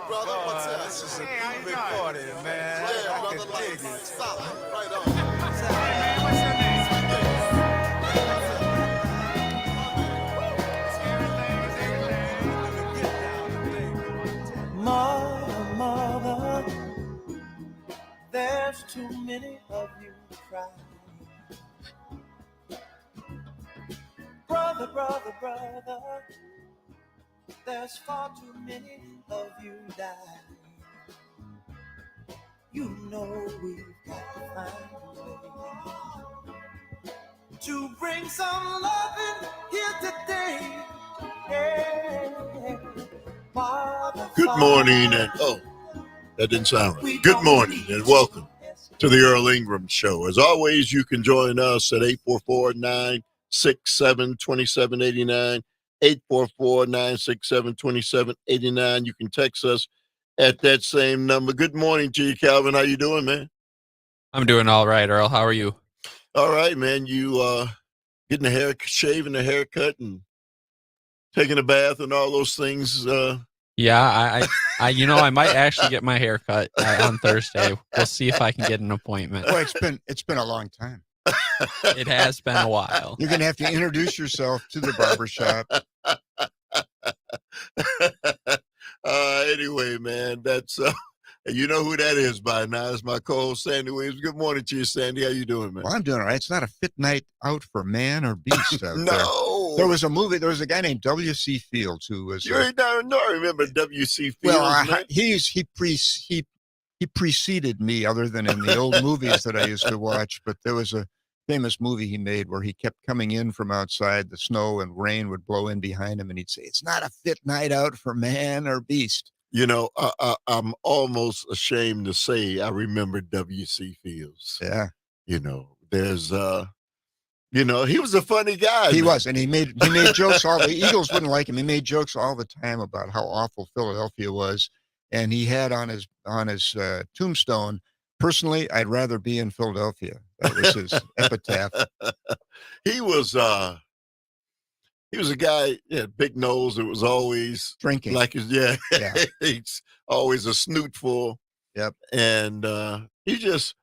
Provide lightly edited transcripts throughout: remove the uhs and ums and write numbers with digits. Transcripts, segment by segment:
brother. What's up? This is a groovy party, man. Yeah, I brother. can dig it. Solid. Right on. What's your name? Mother, there's too many of you crying. Brother, there's far too many of you dying. You know we've got to find a way to bring some loving here today. Yeah. Good morning, and that didn't sound right. Good morning, and welcome to the Earl Ingram Show. As always, you can join us at 844-967-2789, 844-967-2789. You can text us at that same number. Good morning to you, Calvin. How you doing, man? I'm doing all right, Earl. How are you? All right, man. You getting a hair, shaving a haircut, and taking a bath, and all those things. Yeah, I might actually get my hair cut on Thursday. We'll see if I can get an appointment. Well, it's been a long time. It has been a while. You're going to have to introduce yourself to the barbershop. Anyway, man, that's you know who that is by now. It's my co-host Sandy Williams. Good morning to you, Sandy. How you doing, man? Well, I'm doing all right. It's not a fit night out for man or beast out No. There was a movie. There was a guy named W.C. Fields who was. I remember W.C. Fields. Well, he preceded me, other than in the old movies that I used to watch. But there was a famous movie he made where he kept coming in from outside. The snow and rain would blow in behind him, and he'd say, "It's not a fit night out for man or beast." You know, I'm almost ashamed to say I remember W.C. Fields. Yeah. You know, there's he was a funny guy. He man. was, and he made jokes. All the Eagles wouldn't like him. He made jokes all the time about how awful Philadelphia was, and he had on his tombstone, "Personally, I'd rather be in Philadelphia." That was his epitaph. He was a guy, big nose. It was always Drinking, yeah. He's always a snootful. Yep. And you just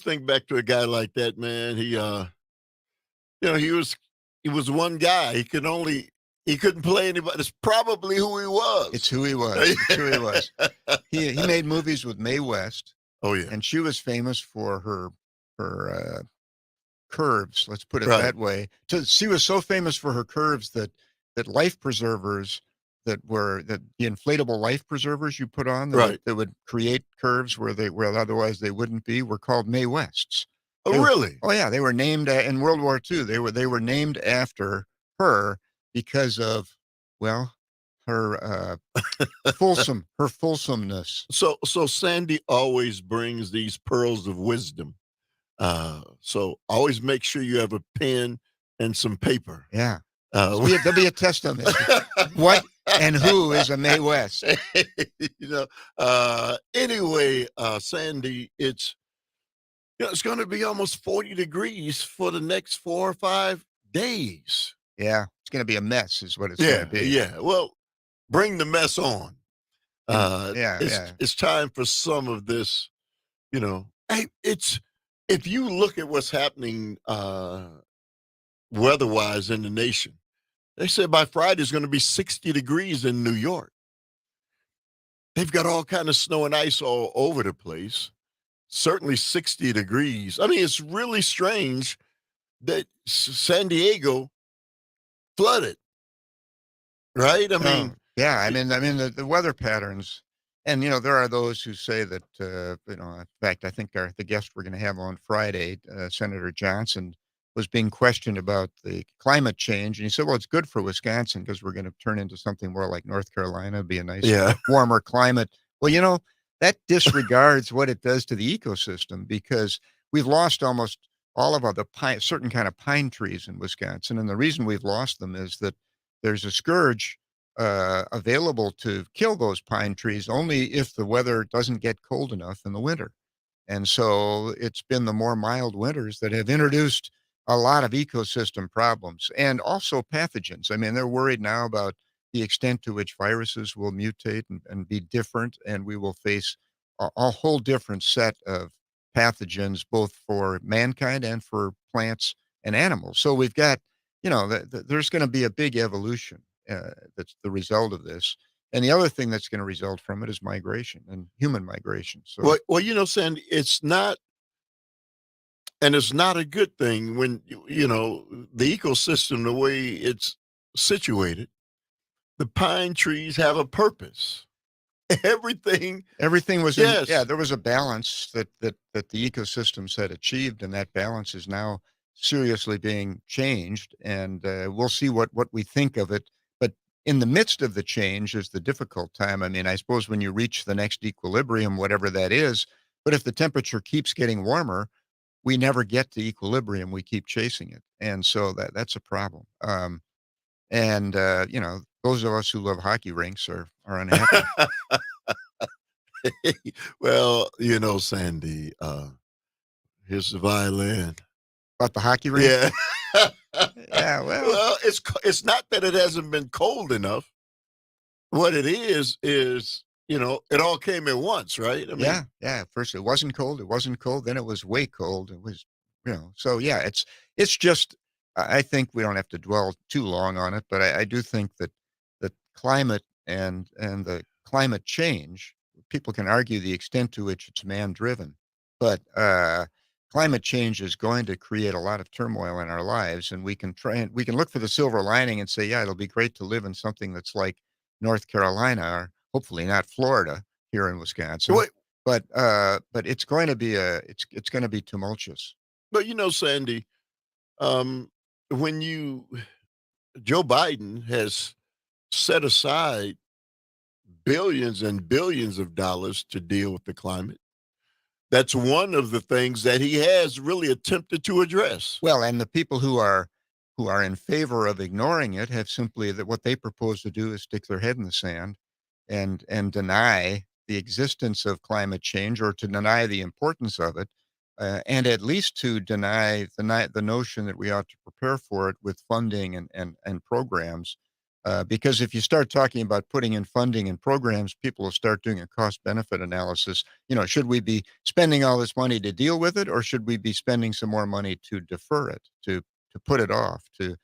think back to a guy like that, man. He was one guy. He couldn't play anybody. It's probably who he was. It's who he was. It's who he was. He made movies with Mae West. Oh yeah. And she was famous for her curves. Let's put it Right. that way. She was so famous for her curves that life preservers the inflatable life preservers you put on that would create curves where otherwise they wouldn't be were called Mae Wests. Really? Oh yeah, they were named in World War II. They were named after her because of her fulsomeness. So Sandy always brings these pearls of wisdom. So always make sure you have a pen and some paper. Yeah. There'll be a test on this. What and who is a Mae West? Anyway, Sandy, it's going to be almost 40 degrees for the next 4 or 5 days. Yeah, it's going to be a mess, is what it's going to be. Yeah. Well, bring the mess on. It's time for some of this. Hey, if you look at what's happening weather-wise in the nation, they said by Friday it's going to be 60 degrees in New York. They've got all kind of snow and ice all over the place. Certainly 60 degrees. I mean, it's really strange that San Diego flooded, right? I mean, the weather patterns, and there are those who say that in fact, I think the guest we're going to have on Friday, Senator Johnson, was being questioned about the climate change, and he said, "Well, it's good for Wisconsin because we're going to turn into something more like North Carolina, it'd be a nice, warmer climate." Well, that disregards what it does to the ecosystem, because we've lost almost all of the certain kind of pine trees in Wisconsin. And the reason we've lost them is that there's a scourge available to kill those pine trees only if the weather doesn't get cold enough in the winter. And so it's been the more mild winters that have introduced a lot of ecosystem problems and also pathogens. I mean, they're worried now about the extent to which viruses will mutate and be different, and we will face a whole different set of pathogens, both for mankind and for plants and animals. So we've got, there's going to be a big evolution that's the result of this. And the other thing that's going to result from it is migration and human migration. So, Well, Sandy, it's not, and it's not a good thing when the ecosystem, the way it's situated. The pine trees have a purpose. Everything, everything was yes. there was a balance that the ecosystems had achieved, and that balance is now seriously being changed. And we'll see what we think of it. But in the midst of the change is the difficult time. I mean, I suppose when you reach the next equilibrium, whatever that is, but if the temperature keeps getting warmer, we never get to equilibrium. We keep chasing it, and so that's a problem. And those of us who love hockey rinks are unhappy. Well, Sandy, here's the violin. About the hockey rink? Yeah. Yeah, well, Well, it's not that it hasn't been cold enough. What it is, it all came at once, right? I mean, yeah. First, it wasn't cold. It wasn't cold. Then it was way cold. It was, So yeah, it's just. I think we don't have to dwell too long on it, but I do think that climate and the climate change. People can argue the extent to which it's man driven, but climate change is going to create a lot of turmoil in our lives, and we can look for the silver lining and say, yeah, it'll be great to live in something that's like North Carolina, or hopefully not Florida here in Wisconsin. Wait. But it's going to be it's going to be tumultuous. But Sandy, when Joe Biden has set aside billions and billions of dollars to deal with the climate. That's one of the things that he has really attempted to address. Well, and the people who are in favor of ignoring it have simply that what they propose to do is stick their head in the sand and deny the existence of climate change, or to deny the importance of it, and at least to deny the notion that we ought to prepare for it with funding and programs. Because if you start talking about putting in funding and programs, people will start doing a cost benefit analysis. Should we be spending all this money to deal with it, or should we be spending some more money to defer it, to put it off, to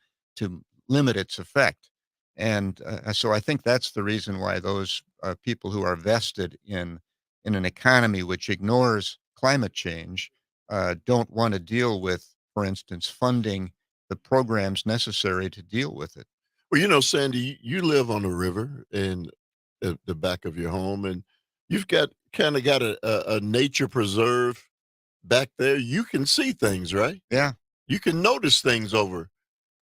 limit its effect? And so I think that's the reason why those people who are vested in an economy which ignores climate change don't want to deal with, for instance, funding the programs necessary to deal with it. Well, Sandy, you live on a river in the back of your home, and you've got a nature preserve back there. You can see things, right? Yeah. You can notice things over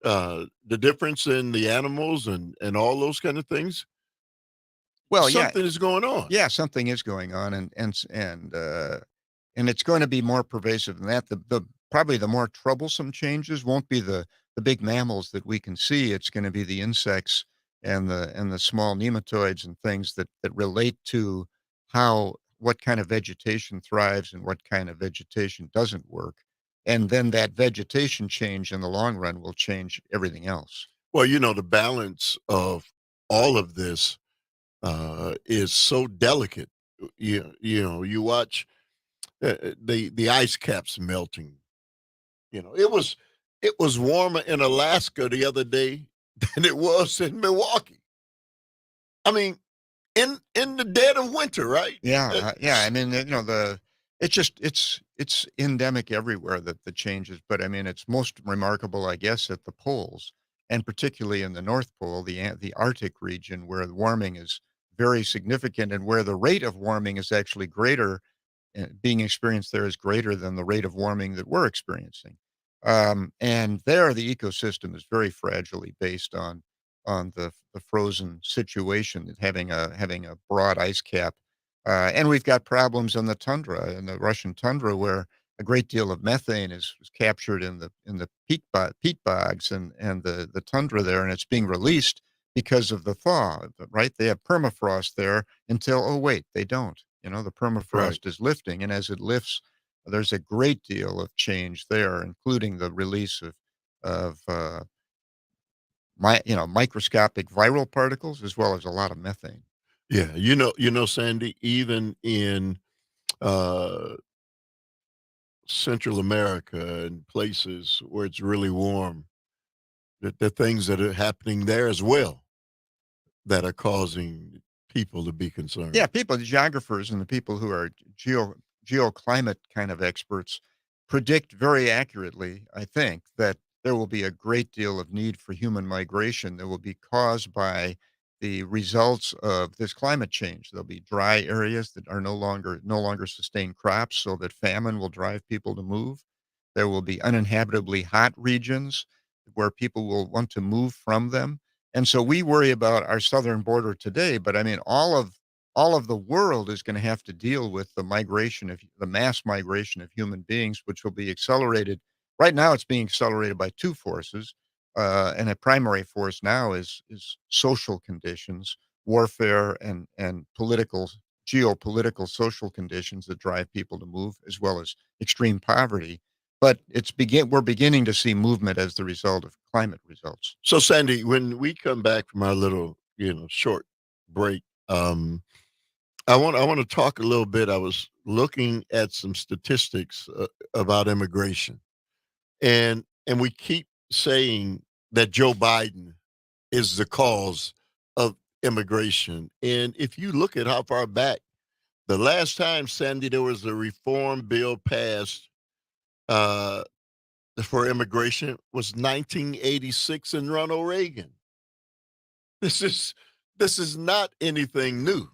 the difference in the animals and all those kind of things. Well, something is going on. Yeah, something is going on, and it's going to be more pervasive than that. The probably the more troublesome changes won't be the big mammals that we can see. It's going to be the insects and the small nematoids and things that relate to what kind of vegetation thrives and what kind of vegetation doesn't work. And then that vegetation change in the long run will change everything else. Well, the balance of all of this is so delicate. You watch the ice caps melting. It was warmer in Alaska the other day than it was in Milwaukee. I mean, in the dead of winter, right? Yeah, yeah. I mean, it's endemic everywhere, that the changes. But I mean, it's most remarkable, I guess, at the poles, and particularly in the North Pole, the Arctic region, where the warming is very significant, and where the rate of warming is actually greater. Being experienced there is greater than the rate of warming that we're experiencing. And there, the ecosystem is very fragilely based on the frozen situation, having a broad ice cap. And we've got problems in in the Russian tundra, where a great deal of methane is captured in the peat bogs and the tundra there, and it's being released because of the thaw. Right? They have permafrost there until, oh wait, they don't. The permafrost Right. is lifting, and as it lifts, there's a great deal of change there, including the release of microscopic viral particles as well as a lot of methane. Yeah, Sandy, even in uh, Central America and places where it's really warm, that the things that are happening there as well that are causing people to be concerned. Yeah, the geographers and the people who are geoclimate kind of experts predict very accurately, I think, that there will be a great deal of need for human migration that will be caused by the results of this climate change. There'll be dry areas that are no longer sustain crops, so that famine will drive people to move. There will be uninhabitably hot regions where people will want to move from them. And so we worry about our southern border today, but I mean, all of the world is going to have to deal with the mass migration of human beings, which will be accelerated. Right now, it's being accelerated by two forces, and a primary force now is social conditions, warfare, and geopolitical social conditions that drive people to move, as well as extreme poverty. But we're beginning to see movement as the result of climate results. So, Sandy, when we come back from our little, short break, I want to talk a little bit. I was looking at some statistics about immigration, and we keep saying that Joe Biden is the cause of immigration. And if you look at how far back, the last time, Sandy, there was a reform bill passed for immigration was 1986 in Ronald Reagan. This is not anything new,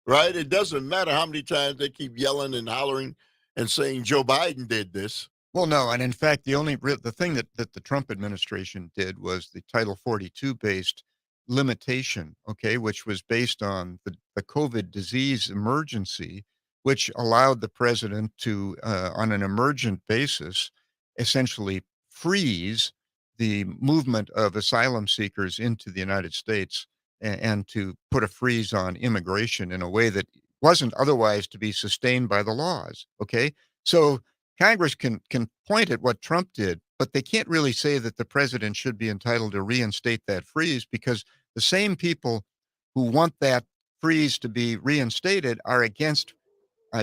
right? It doesn't matter how many times they keep yelling and hollering and saying Joe Biden did this. Well, no, and in fact, the thing that the Trump administration did was the Title 42 based limitation, okay, which was based on the COVID disease emergency, which allowed the president to, on an emergent basis, essentially freeze the movement of asylum seekers into the United States and to put a freeze on immigration in a way that wasn't otherwise to be sustained by the laws. Okay. So Congress can point at what Trump did, but they can't really say that the president should be entitled to reinstate that freeze, because the same people who want that freeze to be reinstated are against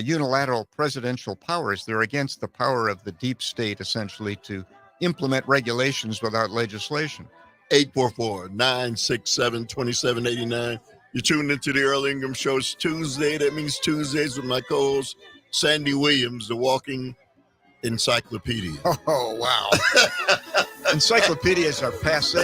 unilateral presidential powers. They're against the power of the deep state, essentially, to implement regulations without legislation. 844-967-2789. You're tuned into the Earl Ingram Show. It's Tuesday. That means Tuesdays with my co-host, Sandy Williams, the walking encyclopedia. Oh, wow. Encyclopedias are passé.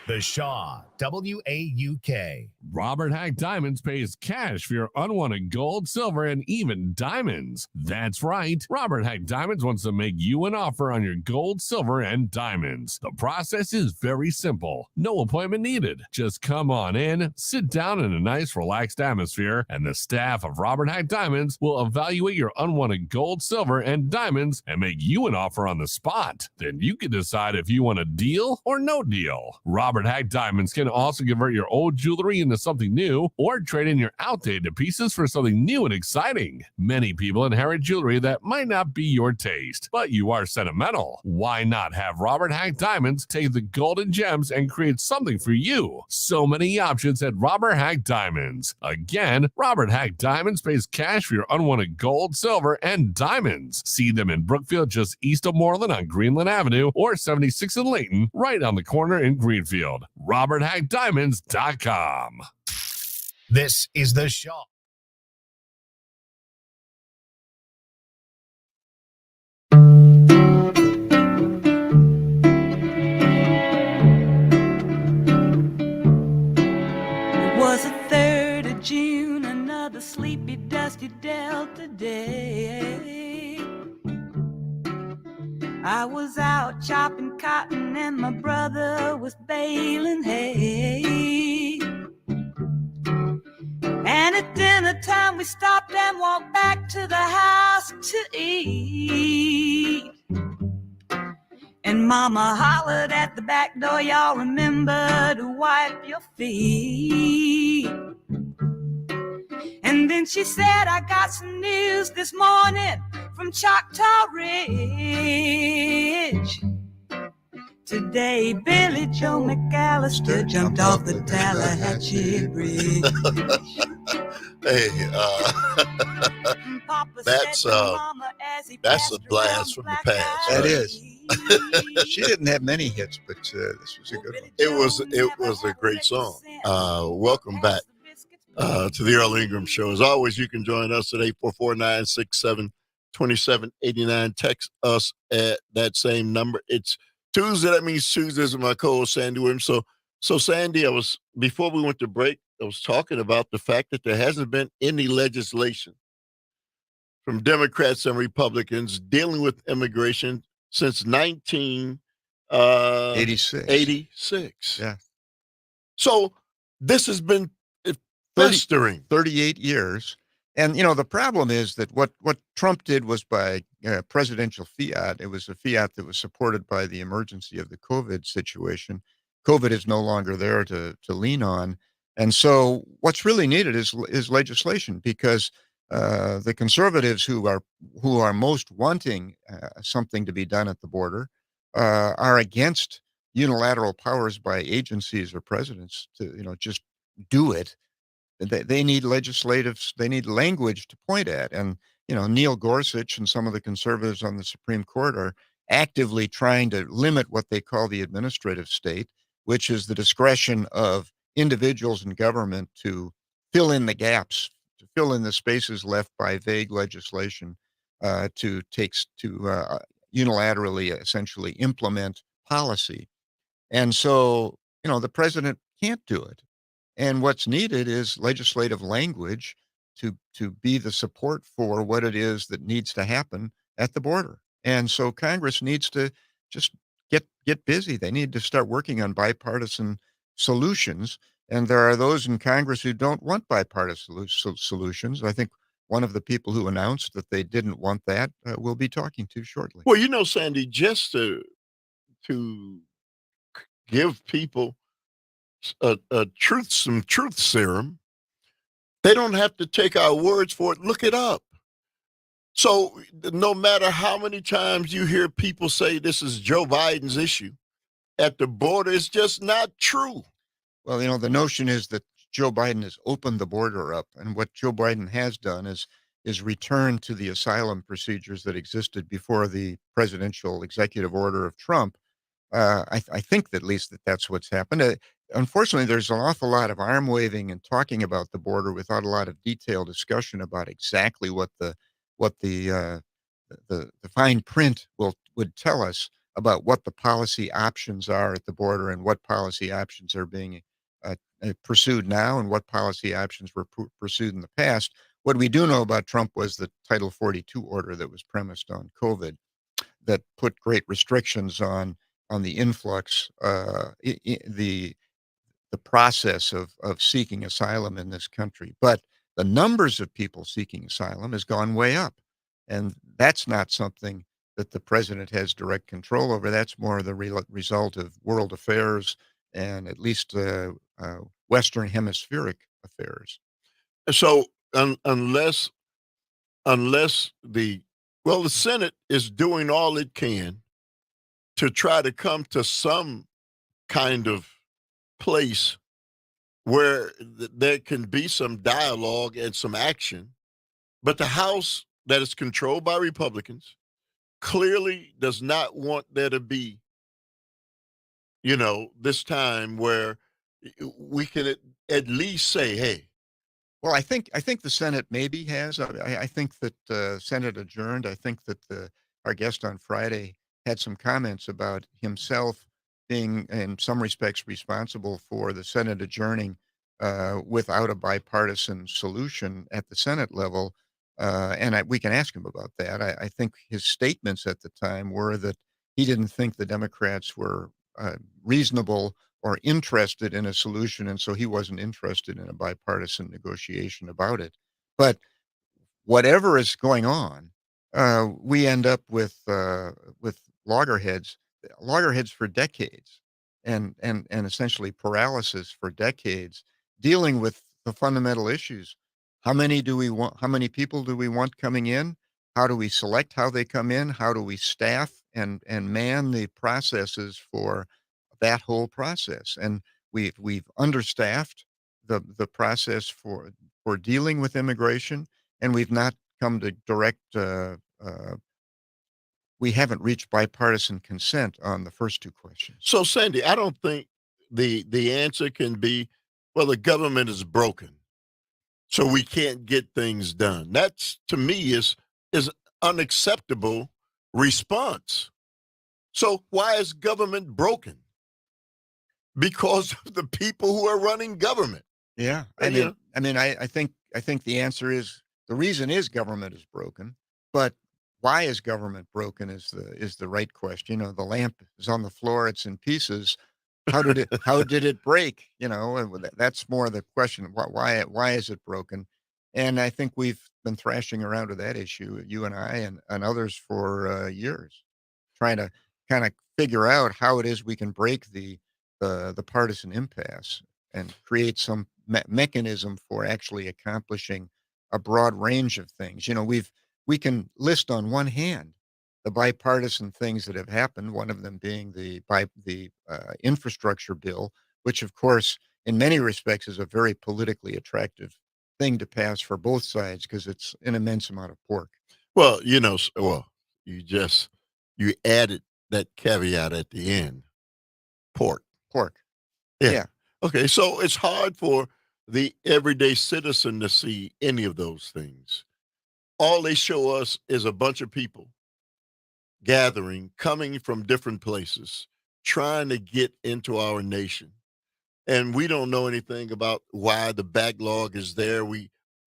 The Shaw, WAUK. Robert Hack Diamonds pays cash for your unwanted gold, silver, and even diamonds. That's right. Robert Hack Diamonds wants to make you an offer on your gold, silver, and diamonds. The process is very simple. No appointment needed. Just come on in, sit down in a nice, relaxed atmosphere, and the staff of Robert Hack Diamonds will evaluate your unwanted gold, silver, and diamonds and make you an offer on the spot. Then you can decide if you want a deal or no deal. Robert Hack Diamonds can also convert your old jewelry into something new or trade in your outdated pieces for something new and exciting. Many people inherit jewelry that might not be your taste, but you are sentimental. Why not have Robert Hack Diamonds take the golden gems and create something for you? So many options at Robert Hack Diamonds. Again, Robert Hack Diamonds pays cash for your unwanted gold, silver, and diamonds. See them in Brookfield, just east of Moreland on Greenland Avenue, or 76 in Layton, right on the corner in Greenfield. RobertHackDiamonds.com. This is The Shaw. It was the 3rd of June, another sleepy, dusty Delta day. I was out chopping cotton and my brother was baling hay. And at dinner time we stopped and walked back to the house to eat. And Mama hollered at the back door, y'all remember to wipe your feet. And then she said, I got some news this morning from Choctaw Ridge. Today, Billy Joe McAllister jumped off the Tallahatchie Bridge. Hey, Papa that's, said to Mama as he that's passed a blast around from the black past, That right? is. eyes. She didn't have many hits, but this was a good one. It was a great song. Welcome back to the Earl Ingram Show. As always, you can join us at 844-967-2789. Text us at that same number. It's Tuesday. That means Tuesdays with my co-host Sandy Williams. So Sandy, before we went to break, I was talking about the fact that there hasn't been any legislation from Democrats and Republicans dealing with immigration since 1986. Yeah. So this has been 30 festering. 38 years. And, the problem is that what Trump did was by presidential fiat. It was a fiat that was supported by the emergency of the COVID situation. COVID is no longer there to lean on. And so what's really needed is legislation, because the conservatives who are most wanting something to be done at the border are against unilateral powers by agencies or presidents to, just do it. They need they need language to point at. And, Neil Gorsuch and some of the conservatives on the Supreme Court are actively trying to limit what they call the administrative state, which is the discretion of individuals in government to fill in the gaps, to fill in the spaces left by vague legislation, to unilaterally essentially implement policy. And so, the president can't do it. And what's needed is legislative language to be the support for what it is that needs to happen at the border. And so Congress needs to just get busy. They need to start working on bipartisan solutions. And there are those in Congress who don't want bipartisan solutions. I think one of the people who announced that they didn't want that we'll be talking to shortly. Well, Sandy, just to give people some truth serum, they don't have to take our words for it. Look it up. So no matter how many times you hear people say this is Joe Biden's issue at the border, it's just not true. Well, the notion is that Joe Biden has opened the border up, and what Joe Biden has done is return to the asylum procedures that existed before the presidential executive order of Trump. I think that at least that's what's happened. Unfortunately, there's an awful lot of arm waving and talking about the border without a lot of detailed discussion about exactly what the fine print would tell us about what the policy options are at the border and what policy options are being pursued now and what policy options were pursued in the past. What we do know about Trump was the Title 42 order that was premised on COVID that put great restrictions on the influx, the process of seeking asylum in this country. But the numbers of people seeking asylum has gone way up. And that's not something that the president has direct control over. That's more the result of world affairs and at least Western hemispheric affairs. So unless the Senate is doing all it can to try to come to some kind of place where there can be some dialogue and some action, but the House that is controlled by Republicans clearly does not want there to be, this time where we can at least say, hey. Well, I think the Senate maybe has. I think that the Senate adjourned. I think that our guest on Friday had some comments about himself being, in some respects, responsible for the Senate adjourning without a bipartisan solution at the Senate level. And we can ask him about that. I think his statements at the time were that he didn't think the Democrats were reasonable or interested in a solution, and so he wasn't interested in a bipartisan negotiation about it. But whatever is going on, we end up with loggerheads for decades, and essentially paralysis for decades, dealing with the fundamental issues. How many people do we want coming in? How do we select how they come in? How do we staff and man the processes for that whole process? And we've understaffed the process for dealing with immigration, and we've not come to direct. We haven't reached bipartisan consent on the first two questions. So, Sandy, I don't think the answer can be, well, the government is broken, so we can't get things done. That's, to me, is unacceptable response. So why is government broken? Because of the people who are running government. Yeah, I think the answer is the reason is government is broken, but why is government broken is the right question. You know, the lamp is on the floor; it's in pieces. How did it break? You know, and that's more the question. Why is it broken? And I think we've been thrashing around with that issue, you and I and others for years, trying to kind of figure out how it is we can break the partisan impasse and create some mechanism for actually accomplishing a broad range of things. You know, we can list on one hand the bipartisan things that have happened. One of them being the infrastructure bill, which of course, in many respects, is a very politically attractive thing to pass for both sides because it's an immense amount of pork. Well, you know, you added that caveat at the end. Pork. Yeah. Okay, so it's hard for the everyday citizen to see any of those things. All they show us is a bunch of people gathering, coming from different places, trying to get into our nation. And we don't know anything about why the backlog is there.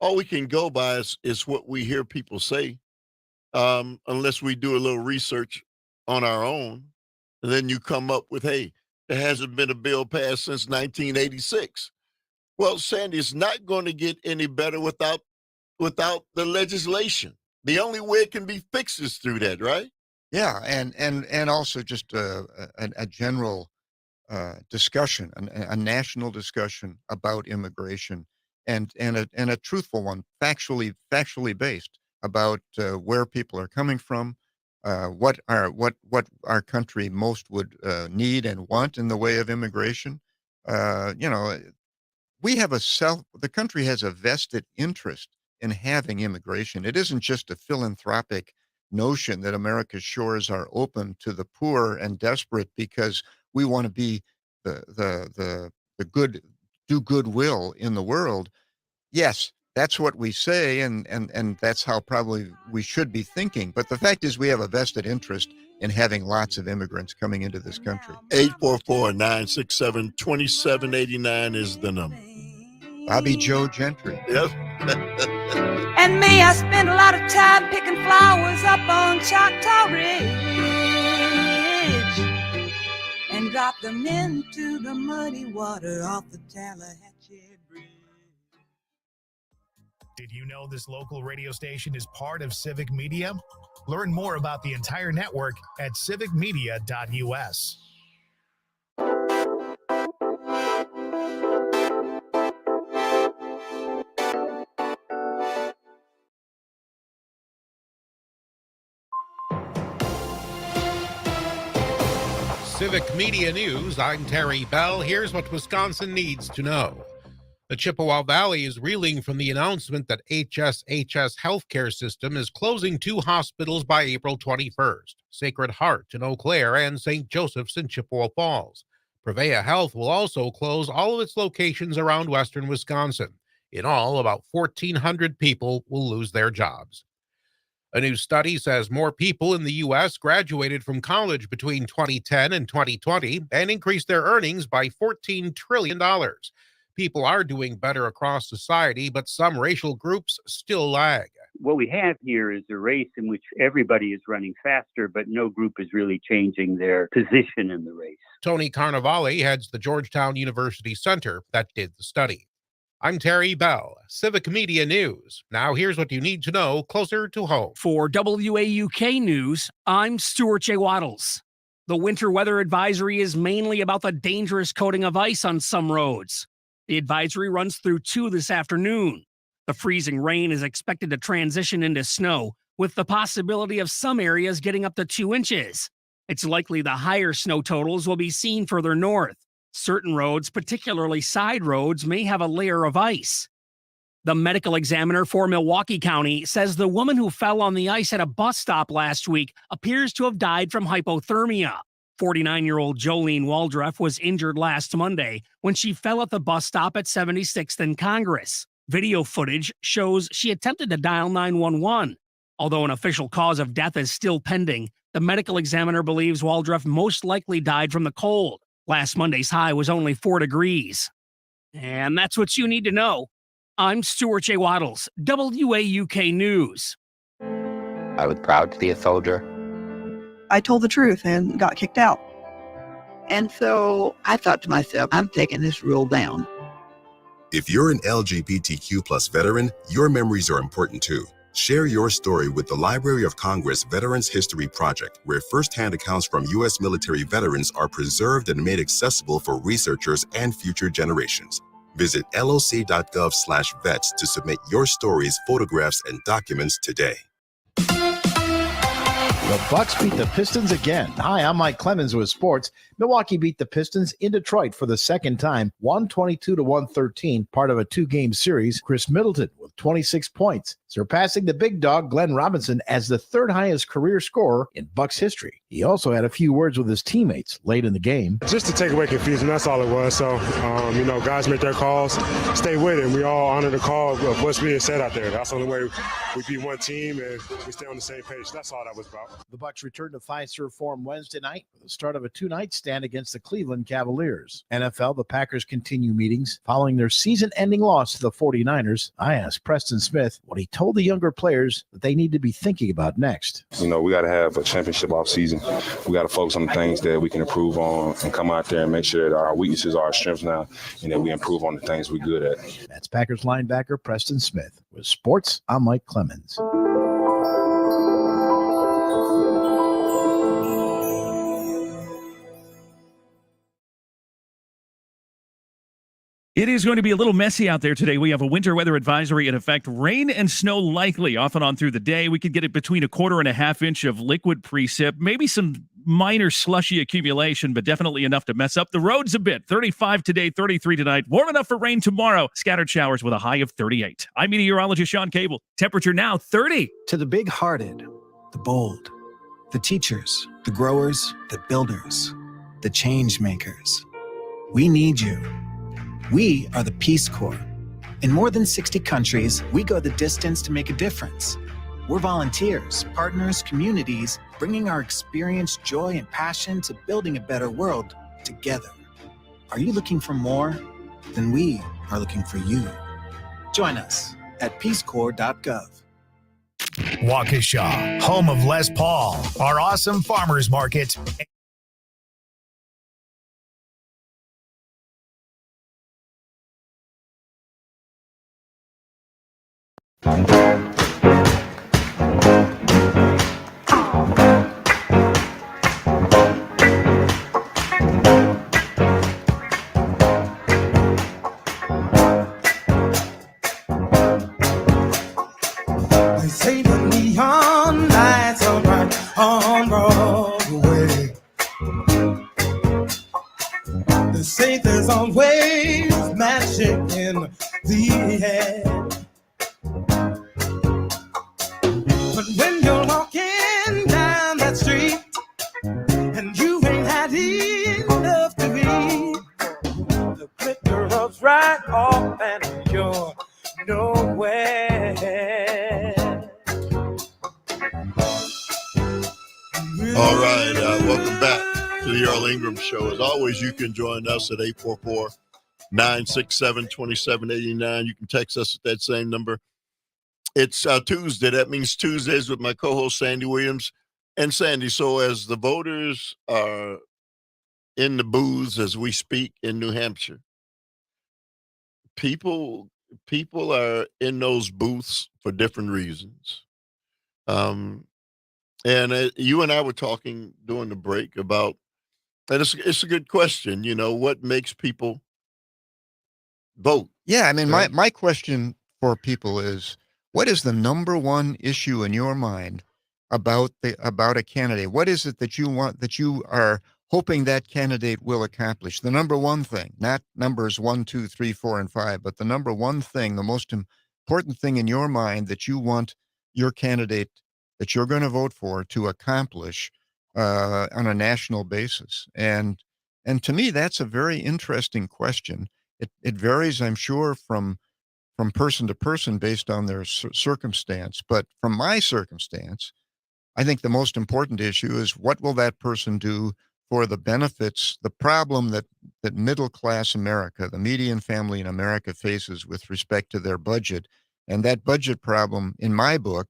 All we can go by is what we hear people say, unless we do a little research on our own. And then you come up with, hey, there hasn't been a bill passed since 1986. Well, Sandy, it's not going to get any better without the legislation. The only way it can be fixed is through that, right? Yeah, and also just a general discussion, a national discussion about immigration, and a truthful one, factually based about where people are coming from, what our country most would need and want in the way of immigration. You know, the country has a vested interest in having immigration. It isn't just a philanthropic notion that America's shores are open to the poor and desperate because we want to be the good, do goodwill in the world. Yes, that's what we say, and that's how probably we should be thinking. But the fact is we have a vested interest in having lots of immigrants coming into this country. 844-967-2789 is the number. Bobby Joe Gentry. Yes. And me, I spend a lot of time picking flowers up on Choctaw Ridge and drop them into the muddy water off the Tallahatchie Bridge. Did you know this local radio station is part of Civic Media? Learn more about the entire network at civicmedia.us. Civic Media News, I'm Terry Bell. Here's what Wisconsin needs to know. The Chippewa Valley is reeling from the announcement that HSHS Healthcare System is closing 2 hospitals by April 21st, Sacred Heart in Eau Claire and St. Joseph's in Chippewa Falls. Prevea Health will also close all of its locations around western Wisconsin. In all, about 1,400 people will lose their jobs. A new study says more people in the U.S. graduated from college between 2010 and 2020 and increased their earnings by $14 trillion. People are doing better across society, but some racial groups still lag. What we have here is a race in which everybody is running faster, but no group is really changing their position in the race. Tony Carnevale heads the Georgetown University Center that did the study. I'm Terry Bell, Civic Media News. Now here's what you need to know closer to home. For WAUK News, I'm Stuart J. Waddles. The winter weather advisory is mainly about the dangerous coating of ice on some roads. The advisory runs through 2 this afternoon. The freezing rain is expected to transition into snow, with the possibility of some areas getting up to 2 inches. It's likely the higher snow totals will be seen further north. Certain roads, particularly side roads, may have a layer of ice. The medical examiner for Milwaukee County says the woman who fell on the ice at a bus stop last week appears to have died from hypothermia. 49-year-old Jolene Waldreff was injured last Monday when she fell at the bus stop at 76th and Congress. Video footage shows she attempted to dial 911. Although an official cause of death is still pending, the medical examiner believes Waldreff most likely died from the cold. Last Monday's high was only 4 degrees. And that's what you need to know. I'm Stuart J. Waddles, WAUK News. I was proud to be a soldier. I told the truth and got kicked out. And so I thought to myself, I'm taking this rule down. If you're an LGBTQ plus veteran, your memories are important too. Share your story with the Library of Congress Veterans History Project, where firsthand accounts from U.S. military veterans are preserved and made accessible for researchers and future generations. Visit loc.gov/vets to submit your stories, photographs, and documents today. The Bucks beat the Pistons again. Hi, I'm Mike Clemens with sports. Milwaukee beat the Pistons in Detroit for the second time, 122-113, part of a 2-game series. Chris Middleton with 26 points, surpassing the big dog Glenn Robinson as the third highest career scorer in Bucks history. He also had a few words with his teammates late in the game. Just to take away confusion, that's all it was. So, guys make their calls, stay with it. We all honor the call of what's being said out there. That's the only way we be one team and we stay on the same page. That's all that was about. The Bucks returned to Fiserv Forum Wednesday night for the start of a 2-night stand against the Cleveland Cavaliers. NFL, the Packers continue meetings following their season-ending loss to the 49ers. I asked Preston Smith what he told the younger players that they need to be thinking about next. We got to have a championship offseason. We got to focus on the things that we can improve on and come out there and make sure that our weaknesses are our strengths now and that we improve on the things we're good at. That's Packers linebacker Preston Smith. With sports, I'm Mike Clemens. It is going to be a little messy out there today. We have a winter weather advisory in effect. Rain and snow likely off and on through the day. We could get it between 1/4 and 1/2 inch of liquid precip. Maybe some minor slushy accumulation, but definitely enough to mess up the roads a bit. 35 today, 33 tonight. Warm enough for rain tomorrow. Scattered showers with a high of 38. I'm meteorologist Sean Cable. Temperature now 30. To the big-hearted, the bold, the teachers, the growers, the builders, the change makers. We need you. We are the Peace Corps. In more than 60 countries, we go the distance to make a difference. We're volunteers, partners, communities, bringing our experience, joy, and passion to building a better world together. Are you looking for more? Then we are looking for you. Join us at peacecorps.gov. Waukesha, home of Les Paul, our awesome farmers market. They say the neon lights are bright on Broadway. They say there's always magic in the air. But when you're walking down that street and you ain't had enough to eat, the glitter rubs right off and you're nowhere. All right, welcome back to the Earl Ingram Show. As always, you can join us at 844-967-2789. You can text us at that same number. It's Tuesday. That means Tuesdays with my co-host, Sandy Williams. And Sandy, so as the voters are in the booths as we speak in New Hampshire, people are in those booths for different reasons. And you and I were talking during the break about, and it's a good question, what makes people vote? Yeah, I mean, my question for people is, What is the number one issue in your mind about a candidate? What is it that you want, that you are hoping that candidate will accomplish? The number one thing, not numbers 1, 2, 3, 4, and 5, but the number one thing, the most important thing in your mind that you want your candidate that you're going to vote for to accomplish on a national basis. And to me, that's a very interesting question. It varies, I'm sure, from person to person based on their circumstance. But from my circumstance, I think the most important issue is what will that person do for the benefits, the problem that middle class America, the median family in America faces with respect to their budget. And that budget problem, in my book,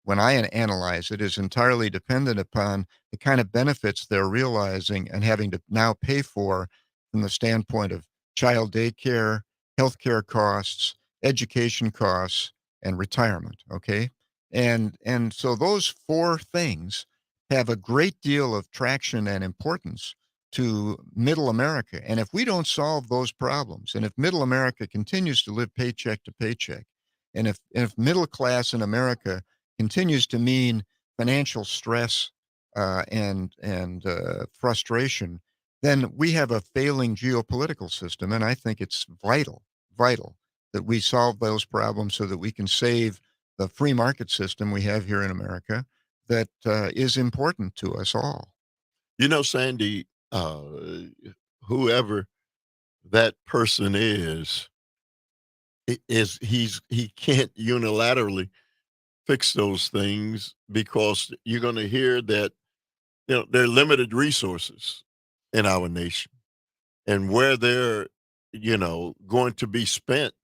when I analyze it, is entirely dependent upon the kind of benefits they're realizing and having to now pay for from the standpoint of child daycare, healthcare costs, education costs, and retirement. Okay. And so those four things have a great deal of traction and importance to middle America. And if we don't solve those problems, and if middle America continues to live paycheck to paycheck, and if middle class in America continues to mean financial stress and frustration, then we have a failing geopolitical system. And I think it's vital that we solve those problems so that we can save the free market system we have here in America that is important to us all. You know, Sandy, whoever that person is he can't unilaterally fix those things, because you're going to hear that, you know, there are limited resources in our nation, and where they're, you know, going to be spent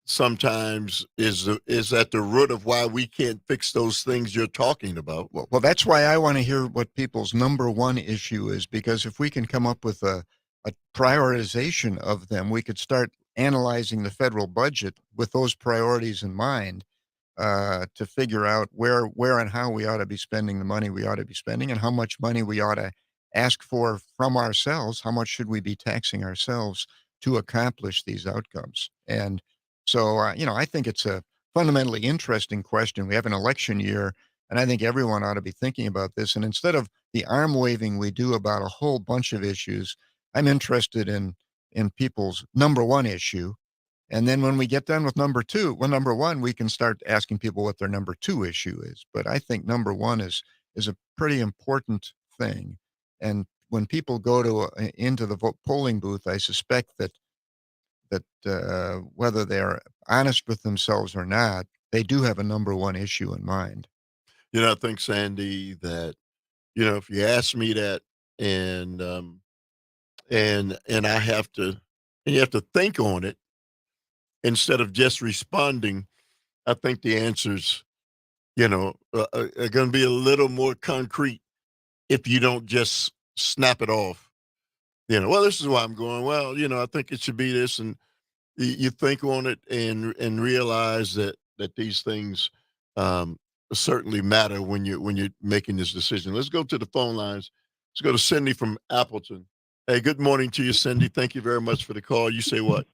sometimes is at the root of why we can't fix those things you're talking about. Well, that's why I want to hear what people's number one issue is, because if we can come up with a prioritization of them, we could start analyzing the federal budget with those priorities in mind to figure out where and how we ought to be spending the money we ought to be spending, and how much money we ought to ask for from ourselves. How much should we be taxing ourselves to accomplish these outcomes? And so, you know, I think it's a fundamentally interesting question. We have an election year, and I think everyone ought to be thinking about this. And instead of the arm waving we do about a whole bunch of issues, I'm interested in people's number one issue. And then when we get done with number one, we can start asking people what their number two issue is. But I think number one is a pretty important thing. And when people go into the polling booth, I suspect that whether they're honest with themselves or not, they do have a number one issue in mind. You know, I think, Sandy, that, you know, if you ask me that, and I have to, and you have to think on it instead of just responding, I think the answers, you know, are going to be a little more concrete if you don't just snap it off. You know, well, this is why I'm going. Well, you know, I think it should be this, and you think on it and realize that these things certainly matter when you're making this decision. Let's go to the phone lines. Let's go to Cindy from Appleton. Hey, good morning to you, Cindy. Thank you very much for the call. You say what?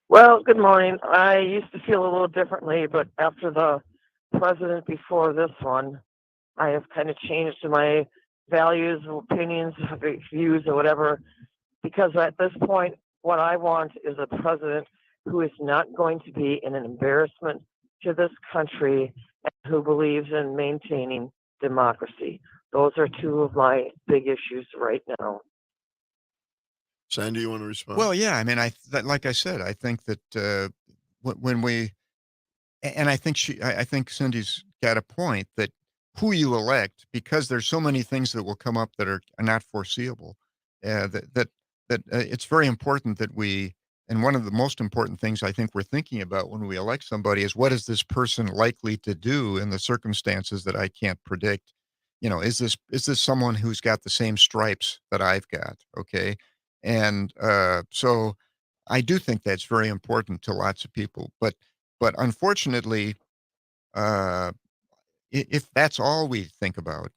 Well, good morning. I used to feel a little differently, but after the president before this one, I have kind of changed my values, opinions, views, or whatever, because at this point, what I want is a president who is not going to be an embarrassment to this country and who believes in maintaining democracy. Those are two of my big issues right now. Sandy, you want to respond? Well, yeah. I mean, like I said, I think that when we, and I think Cindy's got a point that who you elect, because there's so many things that will come up that are not foreseeable, that it's very important that we, and one of the most important things I think we're thinking about when we elect somebody is, what is this person likely to do in the circumstances that I can't predict? You know, is this someone who's got the same stripes that I've got? Okay. And so I do think that's very important to lots of people. But unfortunately, if that's all we think about,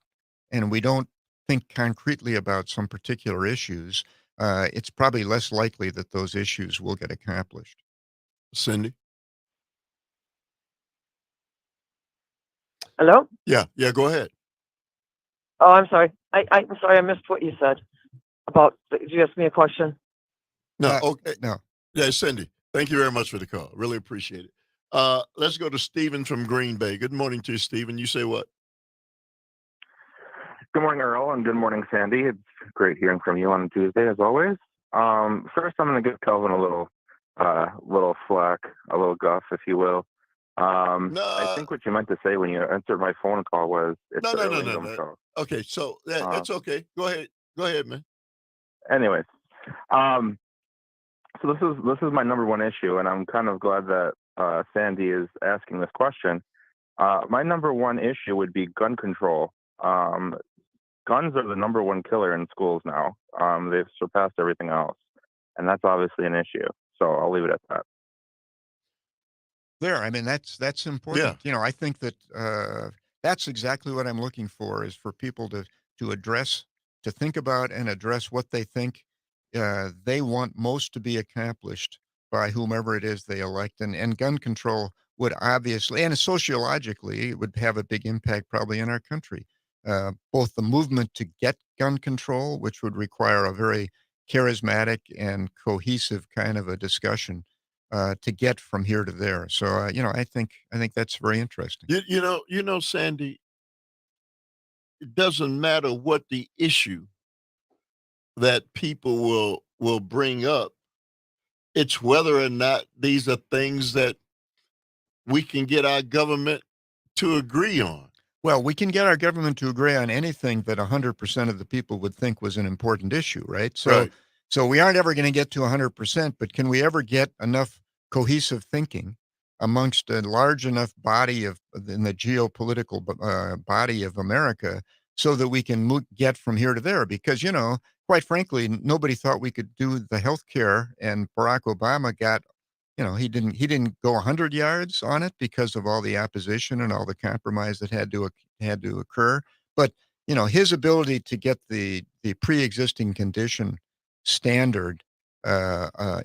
and we don't think concretely about some particular issues, it's probably less likely that those issues will get accomplished. Cindy? Hello? Yeah, go ahead. Oh, I'm sorry. I'm sorry. I missed what you said about. Did you ask me a question? No, okay. No. Yeah, Cindy, thank you very much for the call. Really appreciate it. Let's go to Stephen from Green Bay. Good morning to you, Stephen. You say what? Good morning, Earl, and good morning, Sandy. It's great hearing from you on Tuesday, as always. First, I'm going to give Kelvin a little flack, a little guff, if you will. I think what you meant to say when you answered my phone call was, "It's the Earl Ingram Show." Okay, so that's okay. Go ahead, man. Anyways, so this is my number one issue, and I'm kind of glad that Sandy is asking this question. My number one issue would be gun control. Guns are the number one killer in schools now. They've surpassed everything else, and that's obviously an issue. So I'll leave it at that. I mean, that's important. Yeah. You know, I think that that's exactly what I'm looking for, is for people to address, to think about and address what they think they want most to be accomplished by whomever it is they elect. And gun control would obviously, and sociologically, it would have a big impact probably in our country. Both the movement to get gun control, which would require a very charismatic and cohesive kind of a discussion to get from here to there. So, you know, I think that's very interesting. You know, Sandy, it doesn't matter what the issue that people will bring up. It's whether or not these are things that we can get our government to agree on. Well, we can get our government to agree on anything that 100% of the people would think was an important issue, right? So we aren't ever going to get to 100%, but can we ever get enough cohesive thinking amongst a large enough body in the geopolitical body of America so that we can get from here to there? Because, you know, quite frankly, nobody thought we could do the health care, and Barack Obama got, you know, he didn't go 100 yards on it because of all the opposition and all the compromise that had to occur. But, you know, his ability to get the pre-existing condition standard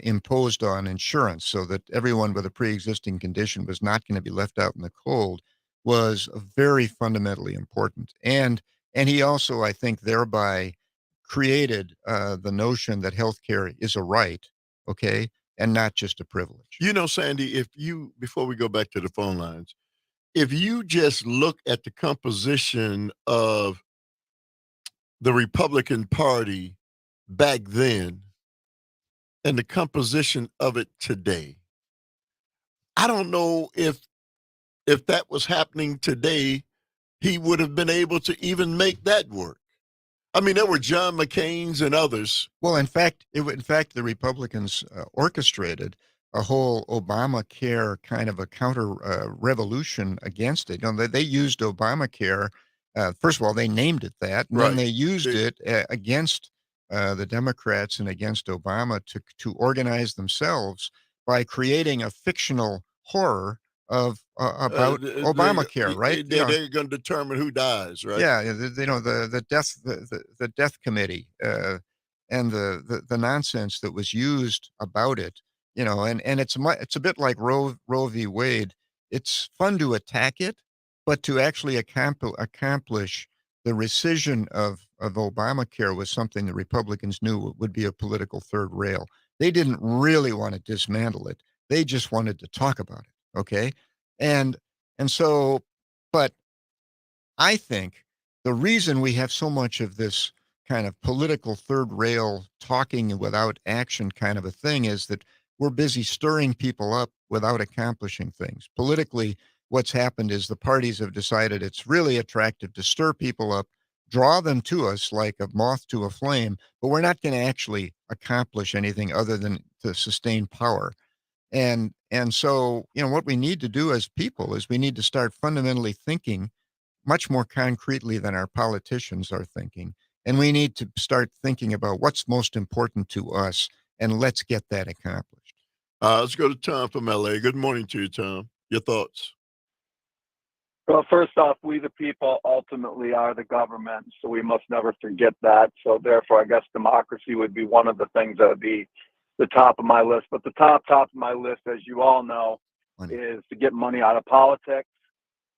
imposed on insurance so that everyone with a pre-existing condition was not going to be left out in the cold was very fundamentally important. And he also, I think, thereby created the notion that healthcare is a right, okay, and not just a privilege. You know, Sandy, before we go back to the phone lines, if you just look at the composition of the Republican Party back then and the composition of it today, I don't know if that was happening today, he would have been able to even make that work. I mean, there were John McCain's and others. Well, in fact, the Republicans orchestrated a whole Obamacare kind of a counter revolution against it. You know, they used Obamacare. First of all, they named it that, and then they used it against the Democrats and against Obama to organize themselves by creating a fictional horror of about Obamacare, right? They're going to determine who dies, right? Yeah, you know, the death committee and the nonsense that was used about it, you know, and it's a bit like Roe v. Wade. It's fun to attack it, but to actually accomplish the rescission of Obamacare was something the Republicans knew would be a political third rail. They didn't really want to dismantle it. They just wanted to talk about it. Okay. And so, but I think the reason we have so much of this kind of political third rail talking without action kind of a thing is that we're busy stirring people up without accomplishing things. Politically, what's happened is the parties have decided it's really attractive to stir people up, draw them to us like a moth to a flame, but we're not going to actually accomplish anything other than to sustain power. And so, you know, what we need to do as people is we need to start fundamentally thinking much more concretely than our politicians are thinking. And we need to start thinking about what's most important to us, and let's get that accomplished. Let's go to Tom from LA. Good morning to you, Tom. Your thoughts? Well, first off, we the people ultimately are the government, so we must never forget that. So therefore, I guess democracy would be one of the things that would be the top of my list. But the top of my list, as you all know, is to get money out of politics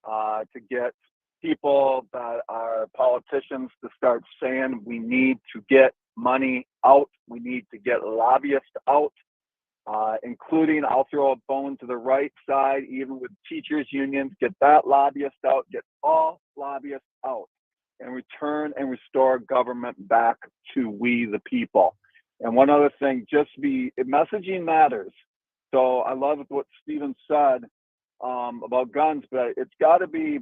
to get people that are politicians to start saying we need to get money out. We need to get lobbyists out, including, I'll throw a bone to the right side, even with teachers unions, get that lobbyist out, get all lobbyists out, and return and restore government back to we the people. And one other thing, messaging matters. So I love what Stephen said about guns, but it's got to be,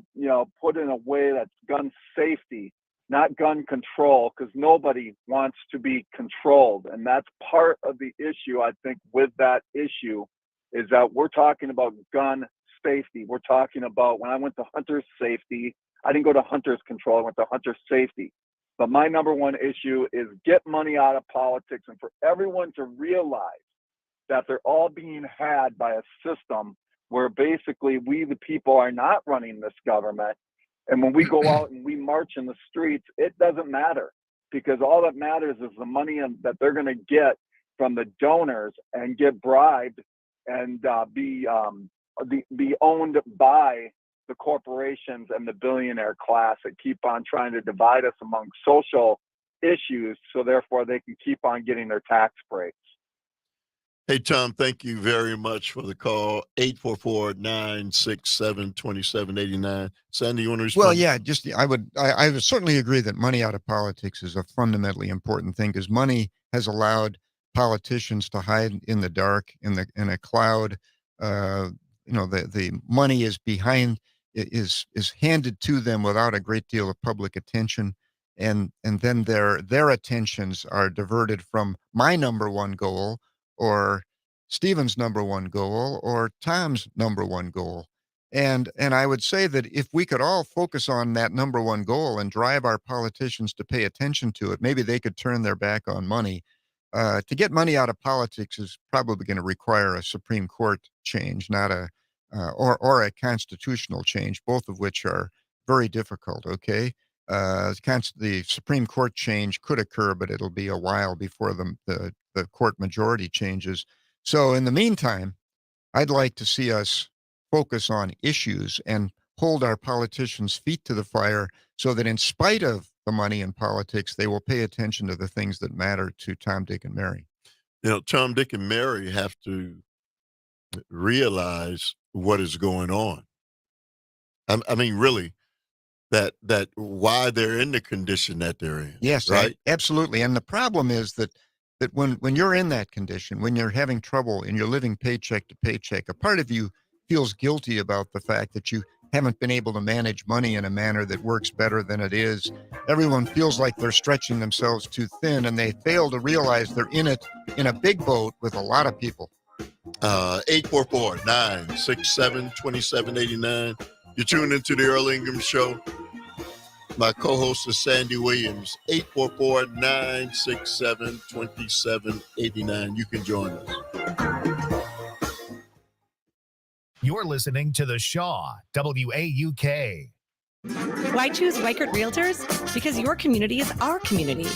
put in a way that's gun safety, not gun control, because nobody wants to be controlled. And that's part of the issue, I think, with that issue, is that we're talking about gun safety. We're talking about, when I went to hunter safety, I didn't go to hunter's control, I went to hunter safety. But my number one issue is get money out of politics, and for everyone to realize that they're all being had by a system where basically we, the people, are not running this government. And when we go out and we march in the streets, it doesn't matter, because all that matters is the money that they're going to get from the donors and get bribed and be owned by the corporations and the billionaire class that keep on trying to divide us among social issues, so therefore they can keep on getting their tax breaks. Hey, Tom, thank you very much for the call. 844-967-2789. Sandy, you want to respond? Well, yeah, I would certainly agree that money out of politics is a fundamentally important thing, because money has allowed politicians to hide in the dark, in a cloud. The money is handed to them without a great deal of public attention. And then their attentions are diverted from my number one goal, or Stephen's number one goal, or Tom's number one goal. And I would say that if we could all focus on that number one goal and drive our politicians to pay attention to it, maybe they could turn their back on money. To get money out of politics is probably going to require a Supreme Court change, not or a constitutional change, both of which are very difficult. Okay. The Supreme Court change could occur, but it'll be a while before the court majority changes. So in the meantime, I'd like to see us focus on issues and hold our politicians' feet to the fire, so that in spite of the money in politics, they will pay attention to the things that matter to Tom, Dick, and Mary. Tom, Dick, and Mary have to realize what is going on. I mean, really, that why they're in the condition that they're in. Yes, right? Absolutely. And the problem is that when you're in that condition, when you're having trouble and you're living paycheck to paycheck, a part of you feels guilty about the fact that you haven't been able to manage money in a manner that works better than it is. Everyone feels like they're stretching themselves too thin, and they fail to realize they're in a big boat with a lot of people. 844-967-2789. You're tuned into the Earl Ingram Show. My co-host is Sandy Williams. 844-967-2789. You can join us. You're listening to The Shaw, WAUK. Why choose Weichert Realtors? Because your community is our community.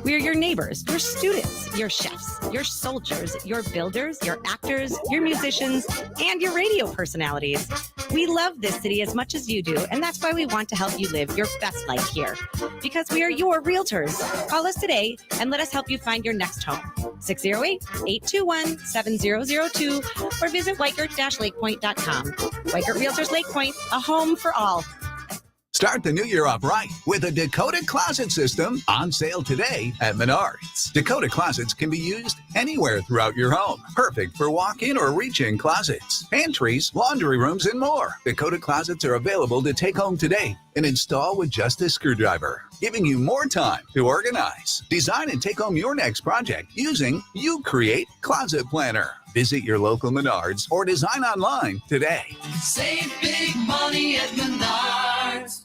We are your neighbors, your students, your chefs, your soldiers, your builders, your actors, your musicians, and your radio personalities. We love this city as much as you do, and that's why we want to help you live your best life here. Because we are your realtors. Call us today and let us help you find your next home. 608-821-7002 or visit Weichert-LakePoint.com. Weichert Realtors Lake Point, a home for all. Start the new year off right with a Dakota Closet System on sale today at Menards. Dakota Closets can be used anywhere throughout your home. Perfect for walk-in or reach-in closets, pantries, laundry rooms, and more. Dakota Closets are available to take home today and install with just a screwdriver, giving you more time to organize. Design and take home your next project using You Create Closet Planner. Visit your local Menards or design online today. Save big money at Menards.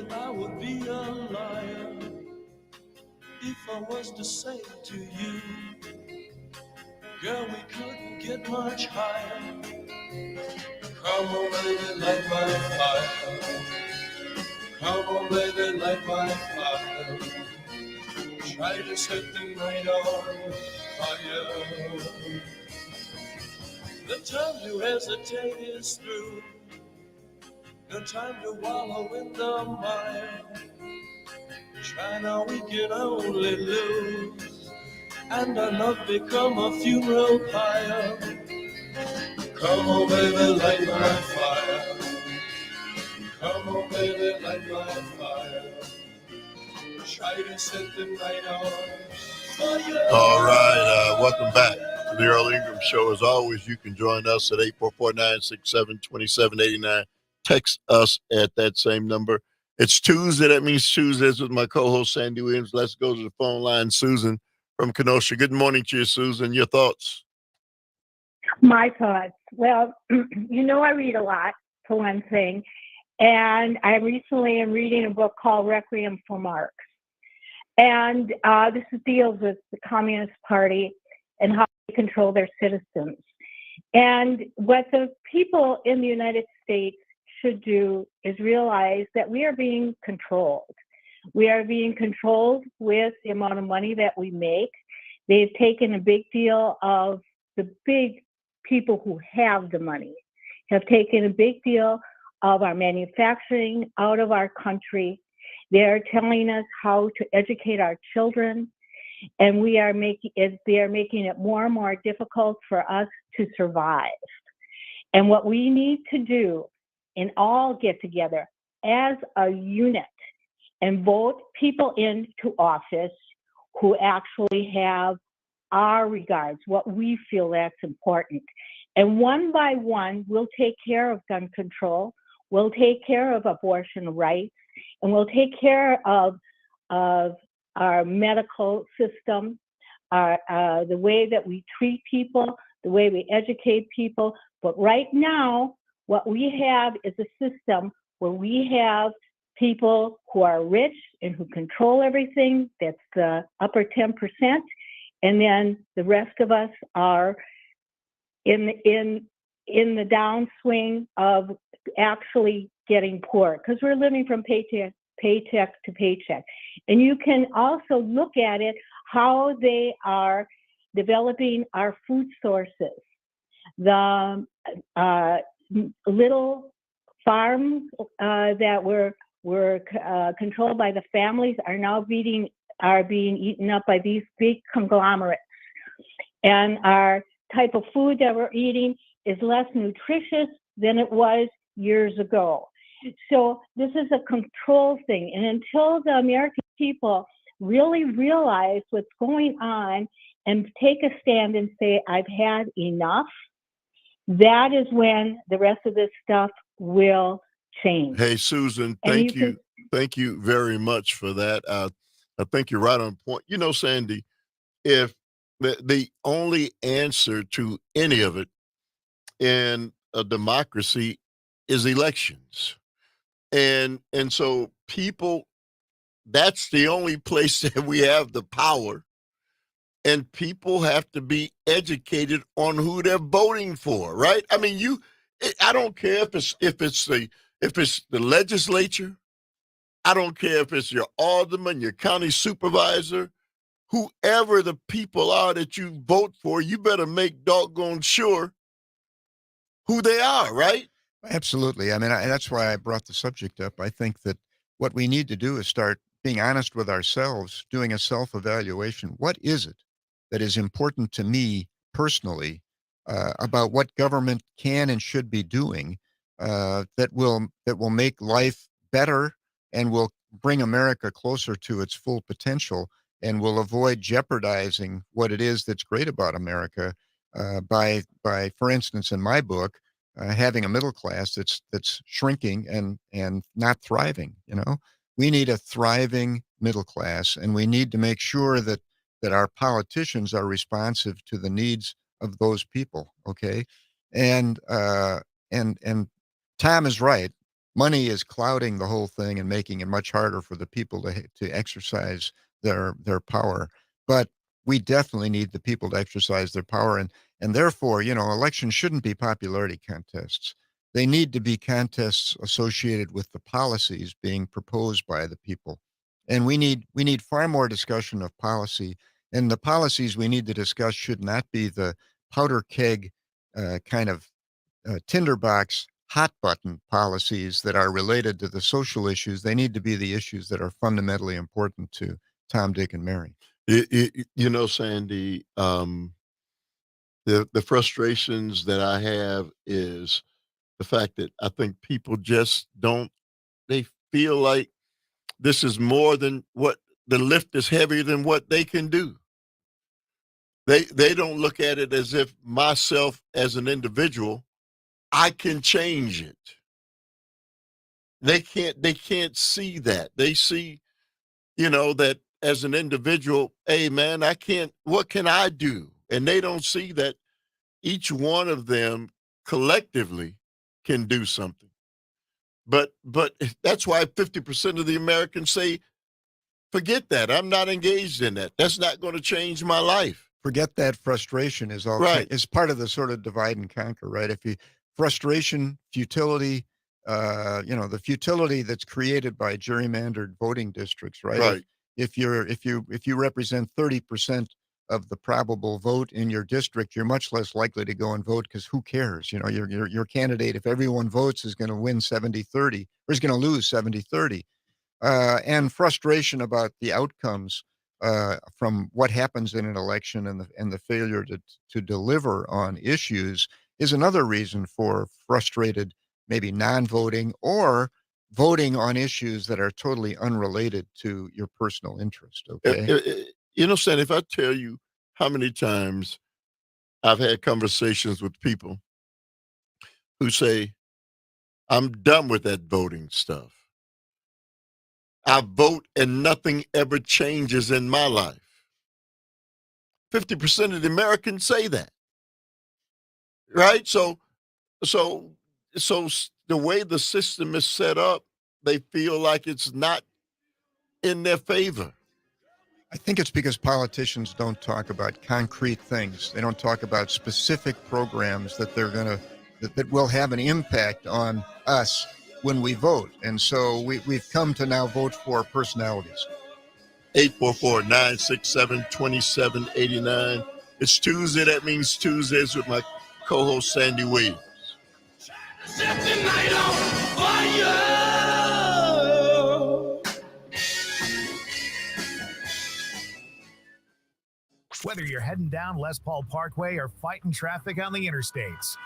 I would be a liar if I was to say to you Girl, we couldn't get much higher. Come on, baby, light my fire. Come on, baby, light my fire. Try to set the night on fire. The time to hesitate is through. No time to wallow in the mire. Try now, we can only lose. And our love become a funeral pyre. Come on, baby, light my fire. Come on, baby, light my fire. Try to set the night on fire. All right. Welcome back to the Earl Ingram Show. As always, you can join us at 844-967-2789. Text us at that same number. It's Tuesday. That means Tuesdays with my co-host, Sandy Williams. Let's go to the phone line. Susan from Kenosha. Good morning to you, Susan. Your thoughts? My thoughts. Well, I read a lot, for one thing. And I recently am reading a book called Requiem for Marx. And this deals with the Communist Party and how they control their citizens. And what the people in the United States should do is realize that we are being controlled. We are being controlled with the amount of money that we make. They've taken a big deal of the big people who have the money, have taken a big deal of our manufacturing out of our country. They're telling us how to educate our children, and they are making it more and more difficult for us to survive. And what we need to do and all get together as a unit and vote people into office who actually have our regards, what we feel that's important. And one by one, we'll take care of gun control, we'll take care of abortion rights, and we'll take care of our medical system, the way that we treat people, the way we educate people. But right now, what we have is a system where we have people who are rich and who control everything. That's the upper 10%. And then the rest of us are in the downswing of actually getting poor, because we're living from paycheck to paycheck. And you can also look at it, how they are developing our food sources. The little farms that were controlled by the families are now being eaten up by these big conglomerates. And our type of food that we're eating is less nutritious than it was years ago. So this is a control thing. And until the American people really realize what's going on and take a stand and say, I've had enough, that is when the rest of this stuff will change. Hey, Susan, thank you. Thank you very much for that. I think you're right on point. You know, Sandy, if the only answer to any of it in a democracy is elections. And so people, that's the only place that we have the power. And people have to be educated on who they're voting for, right? I mean, I don't care if it's the legislature. I don't care if it's your alderman, your county supervisor, whoever the people are that you vote for, you better make doggone sure who they are, right? Absolutely. I mean, that's why I brought the subject up. I think that what we need to do is start being honest with ourselves, doing a self-evaluation. What is it that is important to me personally about what government can and should be doing that will make life better and will bring America closer to its full potential and will avoid jeopardizing what it is that's great about America by, for instance, in my book, having a middle class that's shrinking and not thriving. You know, we need a thriving middle class, and we need to make sure that our politicians are responsive to the needs of those people. Okay, and Tom is right. Money is clouding the whole thing and making it much harder for the people to exercise their power. But we definitely need the people to exercise their power. And therefore, elections shouldn't be popularity contests. They need to be contests associated with the policies being proposed by the people. And we need far more discussion of policy. And the policies we need to discuss should not be the powder keg kind of tinderbox hot button policies that are related to the social issues. They need to be the issues that are fundamentally important to Tom, Dick, and Mary. Sandy, the frustrations that I have is the fact that I think people just they feel like this is more than what the lift is heavier than what they can do. They don't look at it as if myself as an individual, I can change it. They can't see that. They see, that as an individual, hey man, what can I do? And they don't see that each one of them collectively can do something. But that's why 50% of the Americans say, forget that. I'm not engaged in that. That's not going to change my life. Forget that frustration is all right. It's part of the sort of divide and conquer, right? Frustration, futility, the futility that's created by gerrymandered voting districts, right? Right. If you represent 30% of the probable vote in your district, you're much less likely to go and vote because who cares? Your candidate, if everyone votes, is going to win 70-30 or is going to lose 70-30. And frustration about the outcomes from what happens in an election and the failure to deliver on issues is another reason for frustrated, maybe non-voting or voting on issues that are totally unrelated to your personal interest. Okay. Sandy, if I tell you how many times I've had conversations with people who say, I'm done with that voting stuff. I vote and nothing ever changes in my life. 50% of the Americans say that. Right? So the way the system is set up, they feel like it's not in their favor. I think it's because politicians don't talk about concrete things. They don't talk about specific programs that that will have an impact on us when we vote. And so we've come to now vote for personalities. 844-967-2789. It's Tuesday. That means Tuesdays with my co-host Sandy Williams. Whether you're heading down Les Paul Parkway or fighting traffic on the interstates,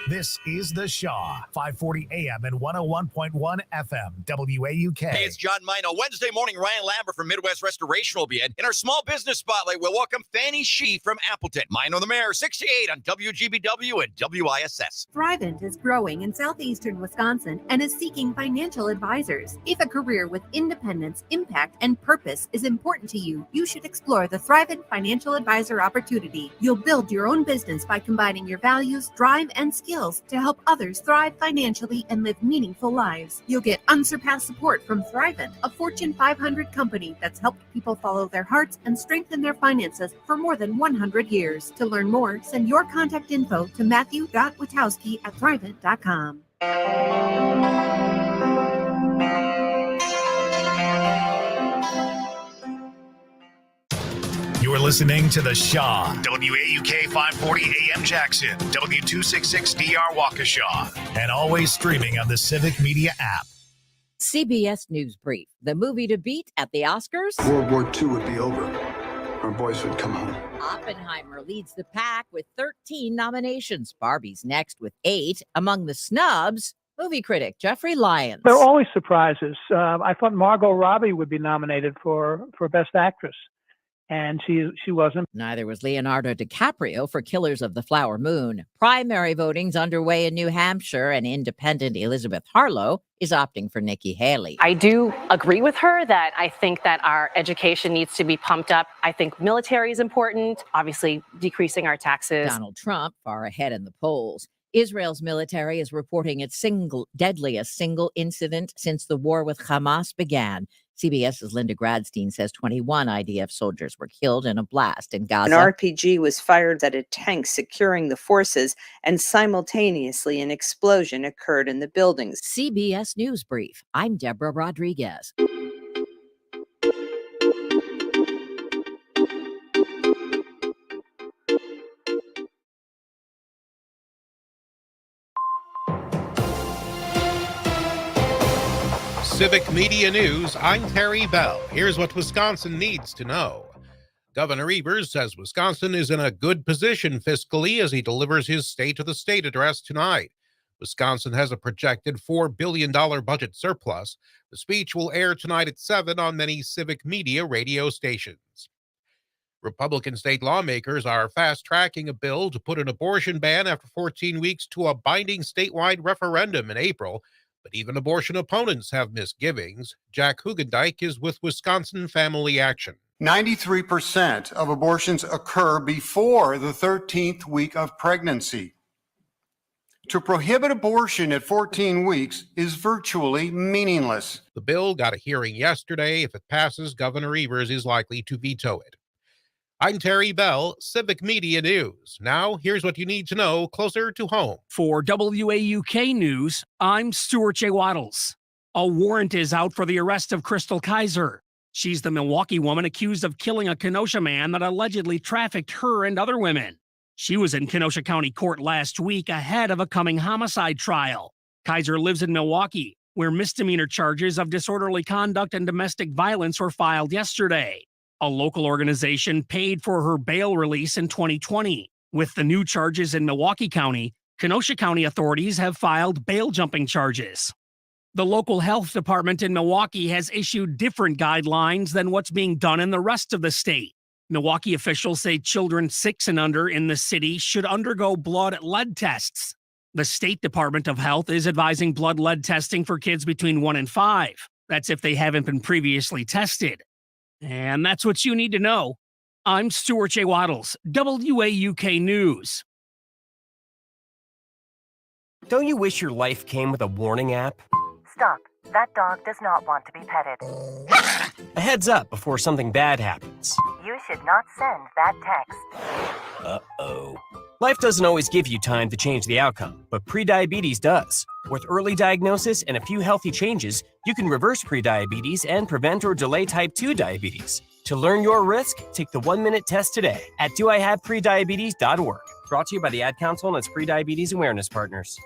this is The Shaw, 540 AM and 101.1 FM, WAUK. Hey, it's John Mino. Wednesday morning, Ryan Lambert from Midwest Restoration will be in. In our small business spotlight, we'll welcome Fanny Shee from Appleton. Mino the Mayor, 68 on WGBW and WISS. Thrivent is growing in southeastern Wisconsin and is seeking financial advisors. If a career with independence, impact, and purpose is important to you, you should explore the Thrivent Financial Advisor opportunity. You'll build your own business by combining your values, drive, and skills to help others thrive financially and live meaningful lives. You'll get unsurpassed support from Thrivent, a Fortune 500 company that's helped people follow their hearts and strengthen their finances for more than 100 years. To learn more, send your contact info to matthew.witowski@thrivent.com. You're listening to The Shaw, WAUK 540 AM Jackson, W266DR Waukesha, and always streaming on the Civic Media app. CBS News Brief, the movie to beat at the Oscars. World War II would be over. Our boys would come home. Oppenheimer leads the pack with 13 nominations. Barbie's next with 8. Among the snubs, movie critic Jeffrey Lyons. There are always surprises. I thought Margot Robbie would be nominated for Best Actress, and she wasn't. Neither was Leonardo DiCaprio for Killers of the Flower Moon. Primary voting's underway in New Hampshire, and independent Elizabeth Harlow is opting for Nikki Haley. I do agree with her that I think that our education needs to be pumped up. I think military is important, obviously decreasing our taxes. Donald Trump far ahead in the polls. Israel's military is reporting its deadliest single incident since the war with Hamas began. CBS's Linda Gradstein says 21 IDF soldiers were killed in a blast in Gaza. An RPG was fired at a tank securing the forces, and simultaneously an explosion occurred in the buildings. CBS News Brief. I'm Deborah Rodriguez. Civic Media News, I'm Terry Bell. Here's what Wisconsin needs to know. Governor Evers says Wisconsin is in a good position fiscally as he delivers his State of the State address tonight. Wisconsin has a projected $4 billion budget surplus. The speech will air tonight at 7 on many civic media radio stations. Republican state lawmakers are fast-tracking a bill to put an abortion ban after 14 weeks to a binding statewide referendum in April. But even abortion opponents have misgivings. Jack Hugendijk is with Wisconsin Family Action. 93% of abortions occur before the 13th week of pregnancy. To prohibit abortion at 14 weeks is virtually meaningless. The bill got a hearing yesterday. If it passes, Governor Evers is likely to veto it. I'm Terry Bell, Civic Media News. Now, here's what you need to know closer to home. For WAUK News, I'm Stuart J. Waddles. A warrant is out for the arrest of Crystal Kaiser. She's the Milwaukee woman accused of killing a Kenosha man that allegedly trafficked her and other women. She was in Kenosha County Court last week ahead of a coming homicide trial. Kaiser lives in Milwaukee, where misdemeanor charges of disorderly conduct and domestic violence were filed yesterday. A local organization paid for her bail release in 2020. With the new charges in Milwaukee County, Kenosha County authorities have filed bail jumping charges. The local health department in Milwaukee has issued different guidelines than what's being done in the rest of the state. Milwaukee officials say children 6 and under in the city should undergo blood lead tests. The State Department of Health is advising blood lead testing for kids between 1 and 5. That's if they haven't been previously tested. And that's what you need to know. I'm Stuart J. Waddles, WAUK News. Don't you wish your life came with a warning app? Stop. That dog does not want to be petted. A heads up before something bad happens. You should not send that text. Uh-oh. Life doesn't always give you time to change the outcome, but prediabetes does. With early diagnosis and a few healthy changes, you can reverse prediabetes and prevent or delay type 2 diabetes. To learn your risk, take the 1-minute test today at doihaveprediabetes.org. Brought to you by the Ad Council and its prediabetes awareness partners.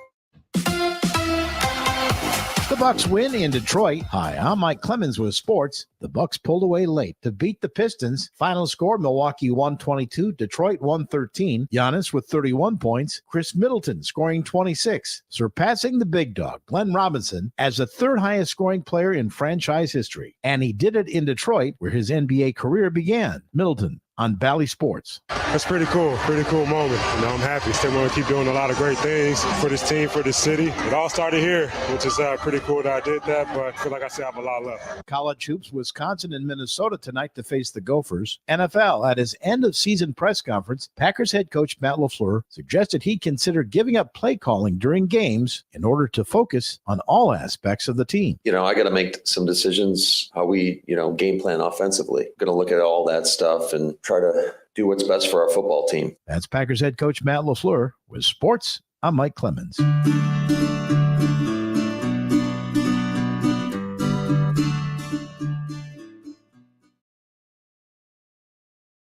The Bucks win in Detroit. Hi, I'm Mike Clemens with sports. The Bucks pulled away late to beat the Pistons. Final score, Milwaukee 122, Detroit 113. Giannis with 31 points. Chris Middleton scoring 26, surpassing the big dog, Glenn Robinson, as the third highest scoring player in franchise history. And he did it in Detroit, where his NBA career began. Middleton on Bally Sports. That's pretty cool moment. I'm happy. Still want to keep doing a lot of great things for this team, for this city. It all started here, which is pretty cool that I did that, but I feel like I still have a lot left. College hoops, Wisconsin and Minnesota tonight to face the Gophers. NFL, at his end-of-season press conference, Packers head coach Matt LaFleur suggested he'd consider giving up play calling during games in order to focus on all aspects of the team. I got to make some decisions how we, game plan offensively. Going to look at all that stuff and try to do what's best for our football team. That's Packers head coach Matt LaFleur. With sports, I'm Mike Clemens.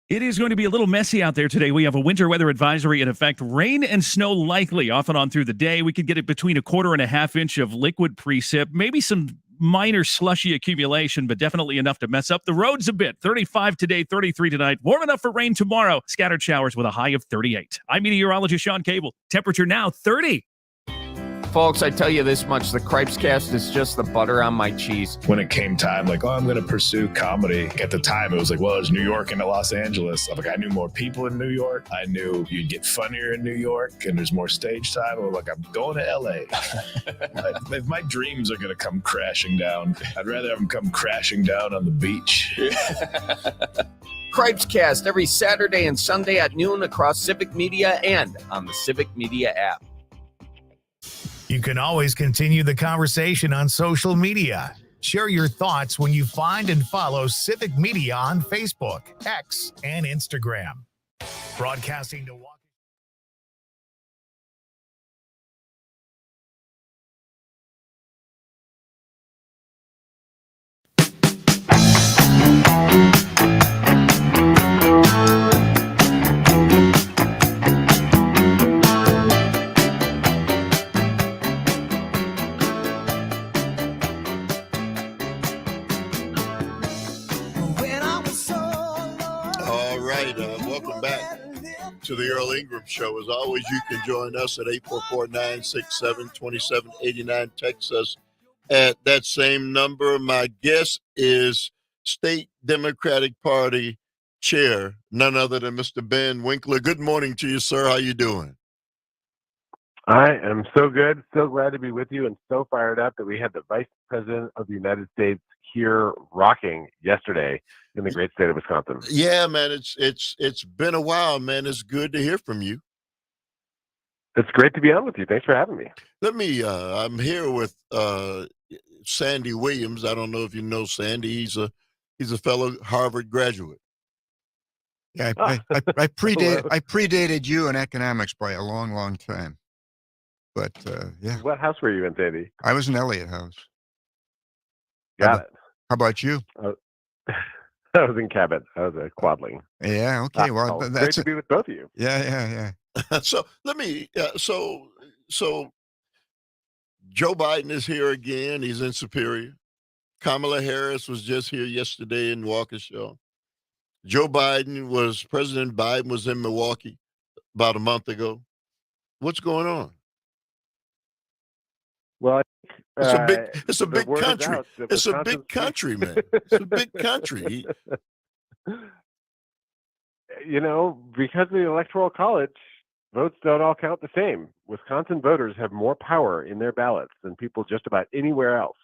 It is going to be a little messy out there today. We have a winter weather advisory in effect. Rain and snow likely off and on through the day. We could get it between 1/4 and 1/2 inch of liquid precip, maybe some minor slushy accumulation, but definitely enough to mess up the roads a bit. 35 today, 33 tonight. Warm enough for rain tomorrow. Scattered showers with a high of 38. I'm meteorologist Sean Cable. Temperature now 30. Folks, I tell you this much, the Cripes Cast is just the butter on my cheese. When it came time, I'm going to pursue comedy. At the time, it was it's New York and Los Angeles. I knew more people in New York. I knew you'd get funnier in New York, and there's more stage time. I'm going to L.A. If my dreams are going to come crashing down, I'd rather have them come crashing down on the beach. Cripes Cast every Saturday and Sunday at noon across Civic Media and on the Civic Media app. You can always continue the conversation on social media. Share your thoughts when you find and follow Civic Media on Facebook, X, and Instagram. Broadcasting to All right, welcome back to the Earl Ingram Show. As always, you can join us at 844-967-2789. Text us at that same number. My guest is State Democratic Party Chair, none other than Mr. Ben Winkler. Good morning to you, sir. How you doing? I am so good, so glad to be with you, and so fired up that we had the Vice President of the United States here rocking yesterday in the great state of Wisconsin. Yeah, man, it's been a while, man. It's good to hear from you. It's great to be on with you. Thanks for having me. I'm here with Sandy Williams. I don't know if you know Sandy. He's a fellow Harvard graduate. Yeah, I predated you in economics by a long, long time. But yeah. What house were you in, Sandy? I was in Elliott House. Got it. How about you? I was in Cabot. I was a quadling. Yeah. Okay. Well, that's that's great to be with both of you. Yeah. So let me. So Joe Biden is here again. He's in Superior. Kamala Harris was just here yesterday in Waukesha. President Biden was in Milwaukee about a month ago. What's going on? Well, it's a big country. It's a big country, man. It's a big country. You know, because of the Electoral College, votes don't all count the same. Wisconsin voters have more power in their ballots than people just about anywhere else.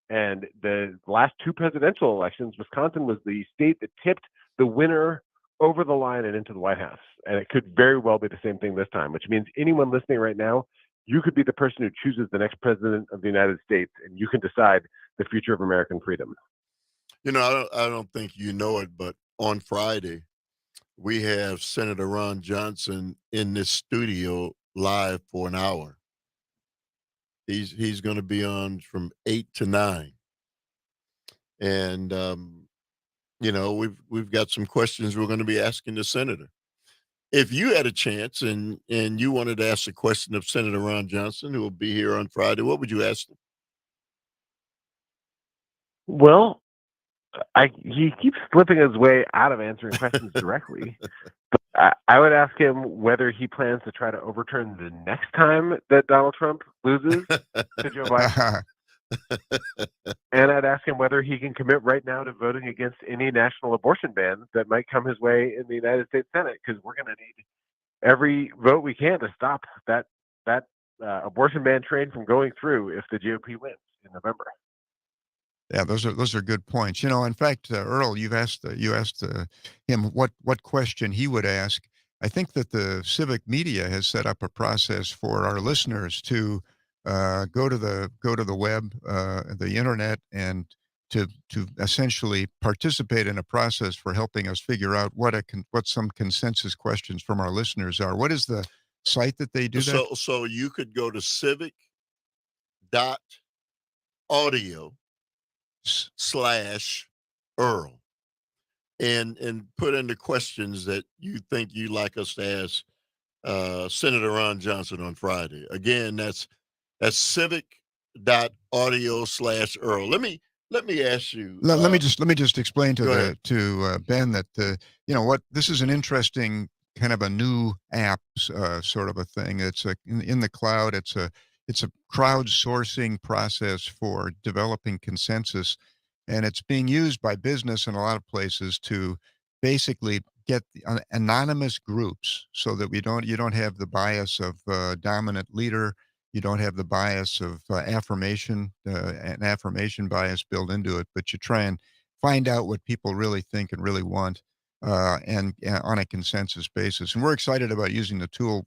And the last two presidential elections, Wisconsin was the state that tipped the winner over the line and into the White House. And it could very well be the same thing this time, which means anyone listening right now, you could be the person who chooses the next president of the United States, and you can decide the future of American freedom. You know, I don't think you know it, but on Friday, we have Senator Ron Johnson in this studio live for an hour. He's going to be on from 8 to 9. And, you know, we've got some questions we're going to be asking the senator. If you had a chance and you wanted to ask a question of Senator Ron Johnson, who will be here on Friday, what would you ask him? Well, he keeps slipping his way out of answering questions directly. But I would ask him whether he plans to try to overturn the next time that Donald Trump loses to Joe Biden. And I'd ask him whether he can commit right now to voting against any national abortion ban that might come his way in the United States Senate, because we're going to need every vote we can to stop that abortion ban train from going through if the GOP wins in November. Yeah, those are good points. You know, in fact, Earl, you asked him what question he would ask. I think that the Civic Media has set up a process for our listeners to go to the web, the internet, and to essentially participate in a process for helping us figure out what some consensus questions from our listeners are. What is the site that they do that? So you could go to civic.audio/Earl and put in the questions that you think you'd like us to ask Senator Ron Johnson on Friday. Again, that's civic.audio/Earl. Let me ask you. Let me just explain to Ben that you know what, this is an interesting kind of a new app sort of a thing. It's in the cloud. It's a crowdsourcing process for developing consensus, and it's being used by business in a lot of places to basically get anonymous groups, so that you don't have the bias of dominant leader. You don't have the bias of affirmation, an affirmation bias built into it, but you try and find out what people really think and really want, and on a consensus basis. And we're excited about using the tool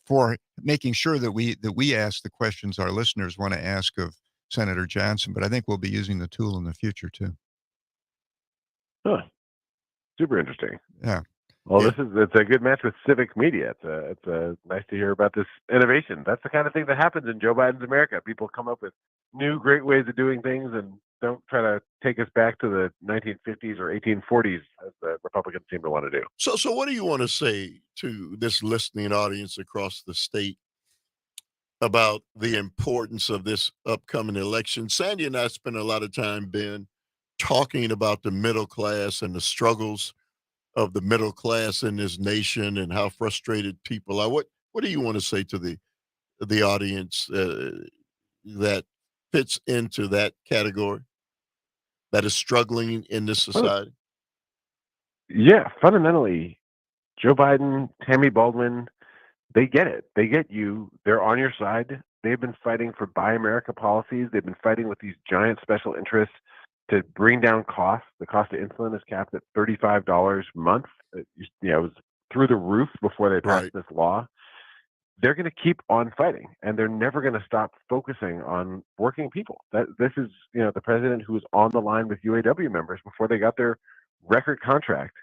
for making sure that we ask the questions our listeners want to ask of Senator Johnson, but I think we'll be using the tool in the future too. Huh. Super interesting. Yeah. Well, it's a good match with civic media. It's nice to hear about this innovation. That's the kind of thing that happens in Joe Biden's America. People come up with new, great ways of doing things and don't try to take us back to the 1950s or 1840s, as the Republicans seem to want to do. So what do you want to say to this listening audience across the state about the importance of this upcoming election? Sandy and I spent a lot of time, Ben, talking about the middle class and the struggles of the middle class in this nation and how frustrated people are. What do you want to say to the audience that fits into that category, that is struggling in this society? Yeah, fundamentally, Joe Biden, Tammy Baldwin, they get it. They get you. They're on your side. They've been fighting for Buy America policies. They've been fighting with these giant special interests to bring down costs. The cost of insulin is capped at $35 a month. It was through the roof before they passed this law. They're going to keep on fighting, and they're never going to stop focusing on working people. This is, the president who was on the line with UAW members before they got their record contract,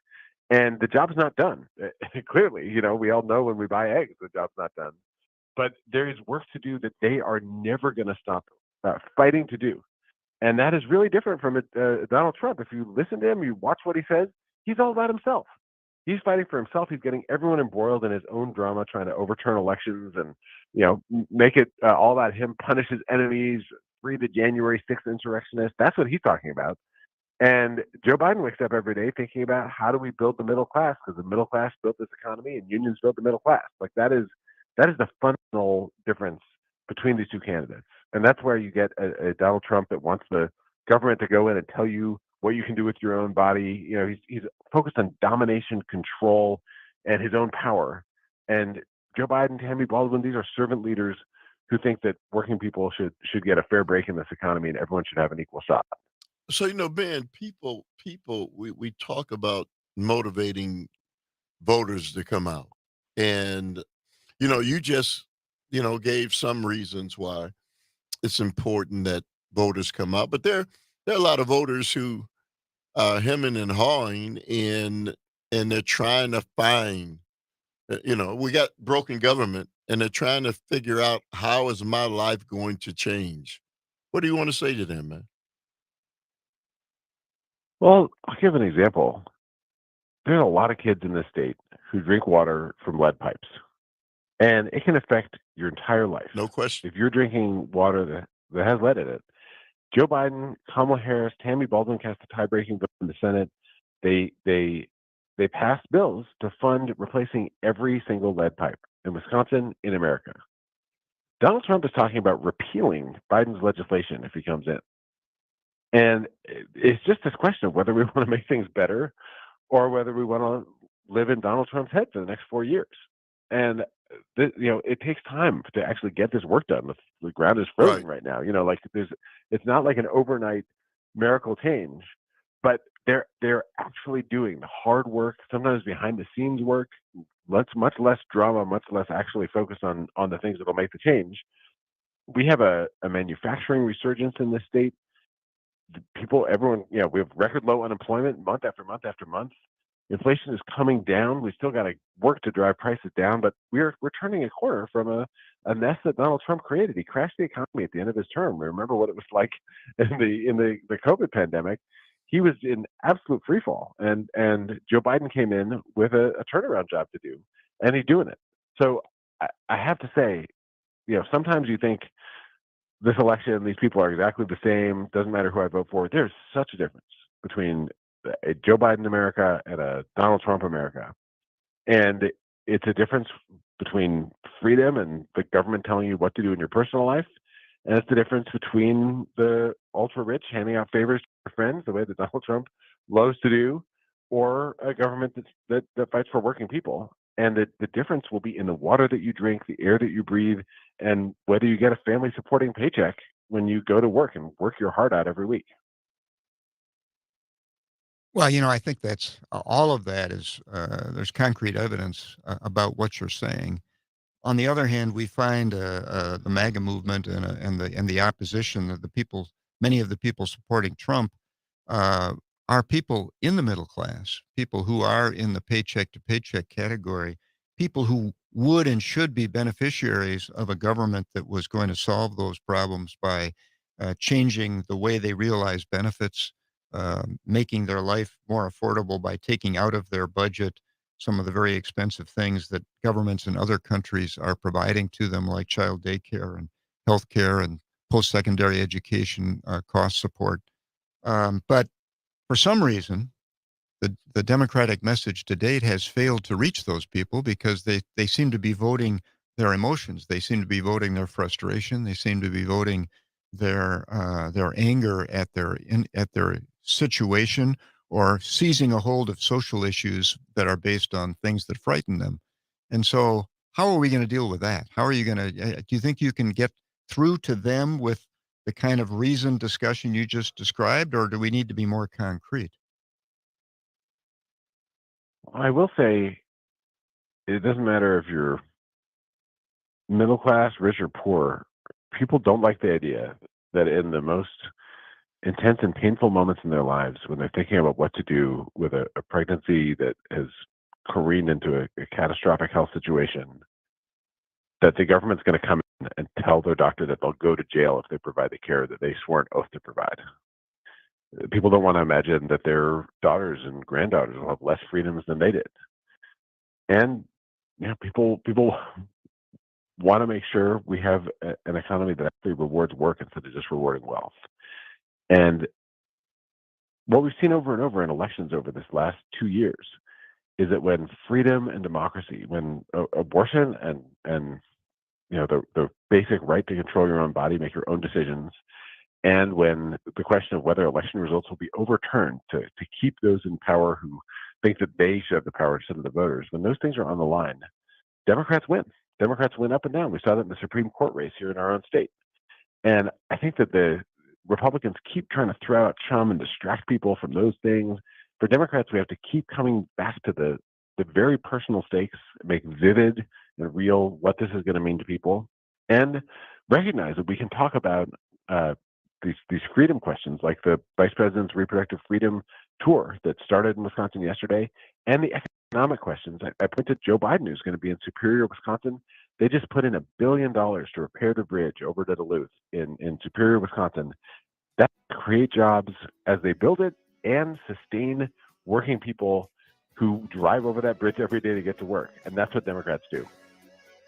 and the job's not done. Clearly, we all know when we buy eggs, the job's not done. But there is work to do that they are never going to stop fighting to do. And that is really different from Donald Trump. If you listen to him, you watch what he says, he's all about himself. He's fighting for himself. He's getting everyone embroiled in his own drama, trying to overturn elections and, make it all about him, punish his enemies, free the January 6th insurrectionists. That's what he's talking about. And Joe Biden wakes up every day thinking about how do we build the middle class, because the middle class built this economy and unions built the middle class. Like that is the fundamental difference between these two candidates. And that's where you get a Donald Trump that wants the government to go in and tell you what you can do with your own body. He's focused on domination, control, and his own power. And Joe Biden, Tammy Baldwin, these are servant leaders who think that working people should get a fair break in this economy and everyone should have an equal shot. So, Ben, people, we talk about motivating voters to come out. And, you just, gave some reasons why it's important that voters come out. But there are a lot of voters who are hemming and hawing and they're trying to find, we got broken government and they're trying to figure out, how is my life going to change? What do you want to say to them, man? Well, I'll give an example. There's a lot of kids in this state who drink water from lead pipes, and it can affect your entire life. No question. If you're drinking water that has lead in it, Joe Biden, Kamala Harris, Tammy Baldwin cast a tie-breaking vote in the Senate. They passed bills to fund replacing every single lead pipe in Wisconsin, in America. Donald Trump is talking about repealing Biden's legislation if he comes in. And it's just this question of whether we want to make things better or whether we want to live in Donald Trump's head for the next 4 years. And, it takes time to actually get this work done. The ground is frozen right now. It's not like an overnight miracle change, but they're actually doing the hard work, sometimes behind the scenes work, much less drama, much less actually focused on the things that will make the change. We have a manufacturing resurgence in this state. Everyone, we have record low unemployment month after month after month. Inflation is coming down. We still got to work to drive prices down, but we're turning a corner from a mess that Donald Trump created. He crashed the economy at the end of his term. We remember what it was like in the COVID pandemic. He was in absolute free fall, and Joe Biden came in with a turnaround job to do, and he's doing it. So I have to say, sometimes you think this election, these people are exactly the same. Doesn't matter who I vote for. There's such a difference between a Joe Biden America and a Donald Trump America. And it's a difference between freedom and the government telling you what to do in your personal life. And it's the difference between the ultra rich handing out favors to their friends, the way that Donald Trump loves to do, or a government that fights for working people. And the difference will be in the water that you drink, the air that you breathe, and whether you get a family supporting paycheck when you go to work and work your heart out every week. Well, I think that's all of that is there's concrete evidence about what you're saying. On the other hand, we find the MAGA movement and the opposition, the people, many of the people supporting Trump, are people in the middle class, people who are in the paycheck to paycheck category, people who would and should be beneficiaries of a government that was going to solve those problems by changing the way they realize benefits, making their life more affordable by taking out of their budget some of the very expensive things that governments in other countries are providing to them, like child daycare and health care and post-secondary education cost support. But for some reason, the Democratic message to date has failed to reach those people because they seem to be voting their emotions. They seem to be voting their frustration. They seem to be voting their anger at their situation, or seizing a hold of social issues that are based on things that frighten them. And so how are we going to deal with that? How are you going to, do you think you can get through to them with the kind of reasoned discussion you just described, or do we need to be more concrete? I will say it doesn't matter if you're middle class, rich, or poor. People don't like the idea that in the most intense and painful moments in their lives, when they're thinking about what to do with a pregnancy that has careened into a catastrophic health situation, that the government's going to come in and tell their doctor that they'll go to jail if they provide the care that they swore an oath to provide. People don't want to imagine that their daughters and granddaughters will have less freedoms than they did. And people want to make sure we have an economy that actually rewards work instead of just rewarding wealth. And what we've seen over and over in elections over this last 2 years is that when freedom and democracy, when abortion and the basic right to control your own body, make your own decisions, and when the question of whether election results will be overturned to keep those in power who think that they should have the power instead of the voters, when those things are on the line, Democrats win. Democrats win up and down. We saw that in the Supreme Court race here in our own state. And I think that the Republicans keep trying to throw out chum and distract people from those things. For Democrats, we have to keep coming back to the very personal stakes, make vivid and real what this is going to mean to people, and recognize that we can talk about these freedom questions, like the Vice President's reproductive freedom tour that started in Wisconsin yesterday, and the economic questions. I pointed Joe Biden, who's going to be in Superior, Wisconsin. They just put in $1 billion to repair the bridge over to Duluth in Superior, Wisconsin. That create jobs as they build it and sustain working people who drive over that bridge every day to get to work. And that's what Democrats do.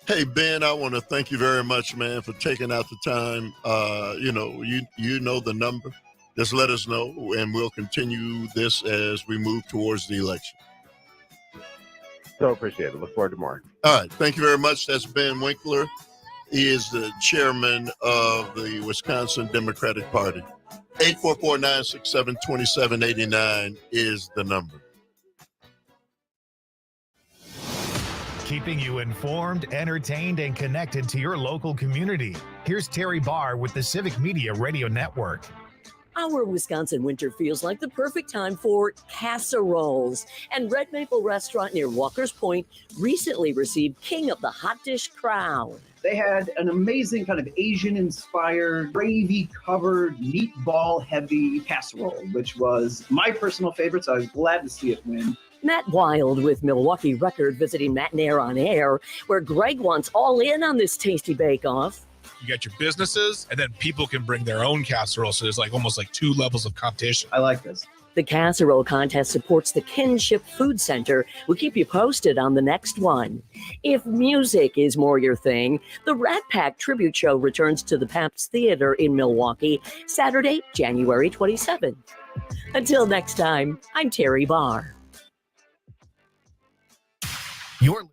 Hey, Ben, I want to thank you very much, man, for taking out the time. You know the number. Just let us know, and we'll continue this as we move towards the election. So appreciate it. Look forward to more. All right. Thank you very much. That's Ben Winkler. He is the chairman of the Wisconsin Democratic Party. 844-967-2789 is the number. Keeping you informed, entertained, and connected to your local community. Here's Terry Barr with the Civic Media Radio Network. Our Wisconsin winter feels like the perfect time for casseroles. And Red Maple Restaurant near Walker's Point recently received King of the Hot Dish crown. They had an amazing kind of Asian-inspired, gravy-covered, meatball-heavy casserole, which was my personal favorite, so I was glad to see it win. Matt Wild with Milwaukee Record visiting Matinair on Air, where Greg wants all in on this tasty bake-off. You got your businesses, and then people can bring their own casserole, so there's almost like two levels of competition. I like this. The casserole contest supports the Kinship Food Center. We'll keep you posted on the next one. If music is more your thing, the Rat Pack Tribute Show returns to the Pabst Theater in Milwaukee, Saturday, January 27th. Until next time, I'm Terry Barr. You're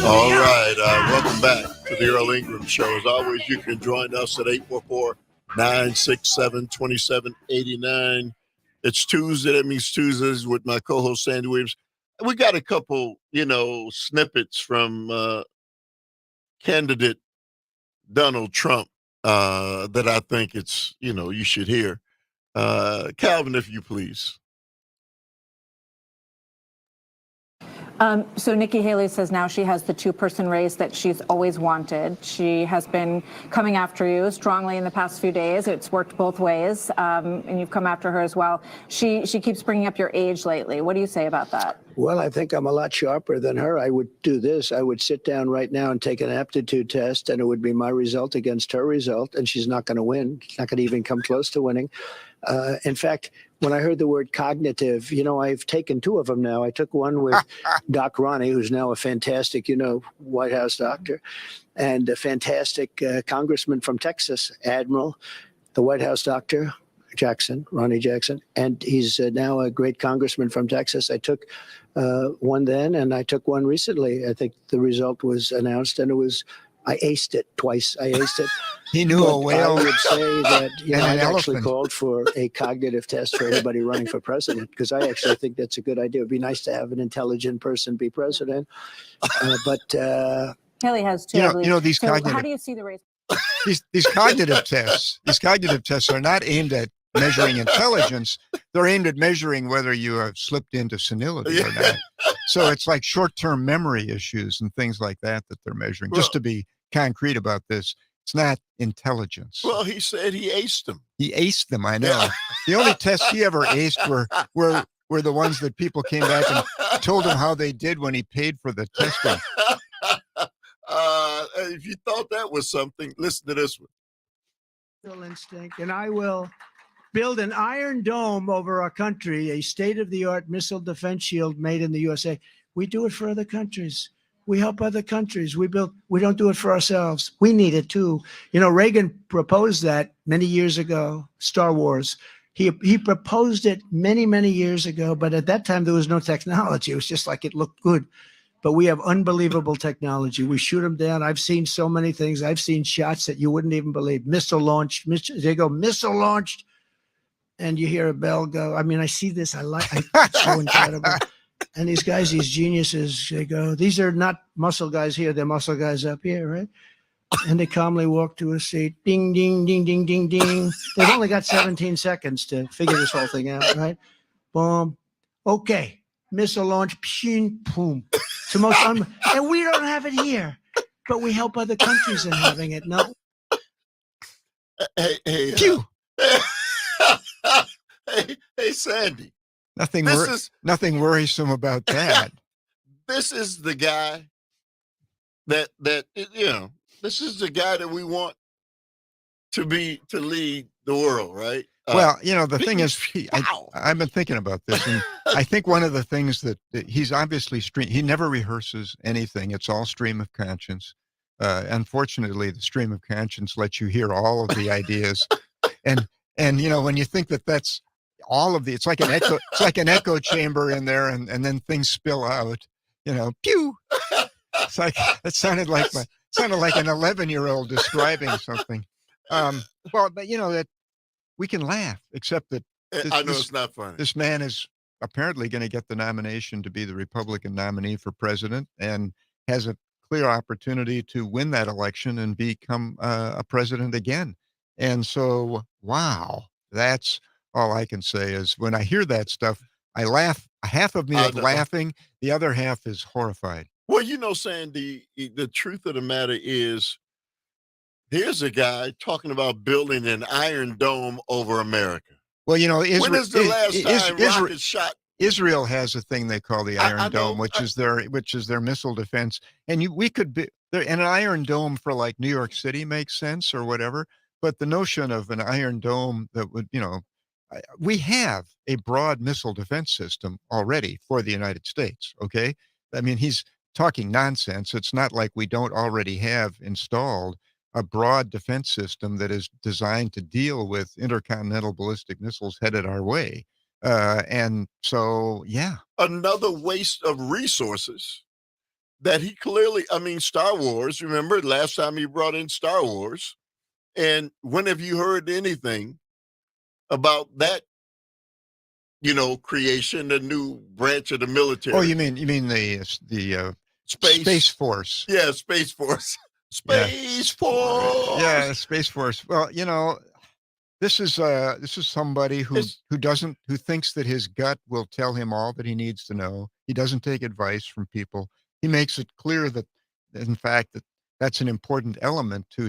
All right. Welcome back to the Earl Ingram Show. As always, you can join us at 844-967-2789. It's Tuesday. That means Tuesdays with my co-host, Sandy Williams. We got a couple, snippets from candidate Donald Trump that I think it's, you should hear. Calvin, if you please. So Nikki Haley says now she has the two-person race that she's always wanted. She has been coming after you strongly in the past few days. It's worked both ways, and you've come after her as well. She keeps bringing up your age lately. What do you say about that? Well, I think I'm a lot sharper than her. I would do this. I would sit down right now and take an aptitude test, and it would be my result against her result, and she's not going to win. She's not going to even come close to winning. In fact, when I heard the word cognitive, I've taken two of them now. I took one with Doc Ronnie, who's now a fantastic, White House doctor, and a fantastic congressman from Texas, Admiral, the White House doctor, Ronnie Jackson, and he's now a great congressman from Texas. I took one then, and I took one recently. I think the result was announced, and I aced it twice. I aced it. He knew a whale. I would say that I've actually elephant. called for a cognitive test for anybody running for president, because I actually think that's a good idea. It'd be nice to have an intelligent person be president. But Haley has two. These so cognitive. how do you see the race? These cognitive tests. These cognitive tests are not aimed at measuring intelligence. They're aimed at measuring whether you have slipped into senility or not. So it's like short-term memory issues and things like that they're measuring. Just to be concrete about this, it's not intelligence. Well, he said he aced them. He aced them, I know. The only tests he ever aced were the ones that people came back and told him how they did when he paid for the testing. If you thought that was something, listen to this one. Instinct, and I will build an iron dome over our country, a state-of-the-art missile defense shield made in the USA. We do it for other countries. We help other countries. We don't do it for ourselves. We need it too. Reagan proposed that many years ago, Star Wars. He proposed it many, many years ago, but at that time there was no technology. It was just like it looked good. But we have unbelievable technology. We shoot them down. I've seen so many things. I've seen shots that you wouldn't even believe. Missile launched. They go, missile launched. And you hear a bell go. I mean, I see this. It's so incredible. And these guys, these geniuses, they go, these are not muscle guys here. They're muscle guys up here, right? And they calmly walk to a seat. Ding, ding, ding, ding, ding, ding. They've only got 17 seconds to figure this whole thing out, right? Boom. Okay. Missile launch. Pshing, boom. It's the most and we don't have it here, but we help other countries in having it. No. Hey, hey, Sandy. Nothing worrisome about that. This is the guy that this is the guy that we want to lead the world, right? Well, the thing is, I've been thinking about this, and I think one of the things that he's obviously he never rehearses anything. It's all stream of conscience. Unfortunately, the stream of conscience lets you hear all of the ideas, and when you think that's all of it's like an echo chamber in there, and then things spill out. Pew. It's like it sounded like an 11-year-old describing something. Well, but that. We can laugh, except that I know it's not funny. This man is apparently going to get the nomination to be the Republican nominee for president and has a clear opportunity to win that election and become a president again. And so, wow, that's all I can say is when I hear that stuff, I laugh. Half of me is laughing. The other half is horrified. Well, Sandy, the truth of the matter is, here's a guy talking about building an iron dome over America. Well, when is the last time rockets shot? Israel has a thing they call the Iron Dome, which is their missile defense. And we could be there. And an Iron Dome for like New York City makes sense or whatever. But the notion of an Iron Dome that would, we have a broad missile defense system already for the United States. Okay, I mean he's talking nonsense. It's not like we don't already have installed a broad defense system that is designed to deal with intercontinental ballistic missiles headed our way. And so, yeah. Another waste of resources that he clearly, I mean, Star Wars, remember last time he brought in Star Wars? And when have you heard anything about that, creation, the new branch of the military? Oh, you mean the Space Force? Yeah, Space Force. Space Force. Yeah, Space Force. Well, this is somebody who thinks that his gut will tell him all that he needs to know. He doesn't take advice from people. He makes it clear that, in fact, that's an important element to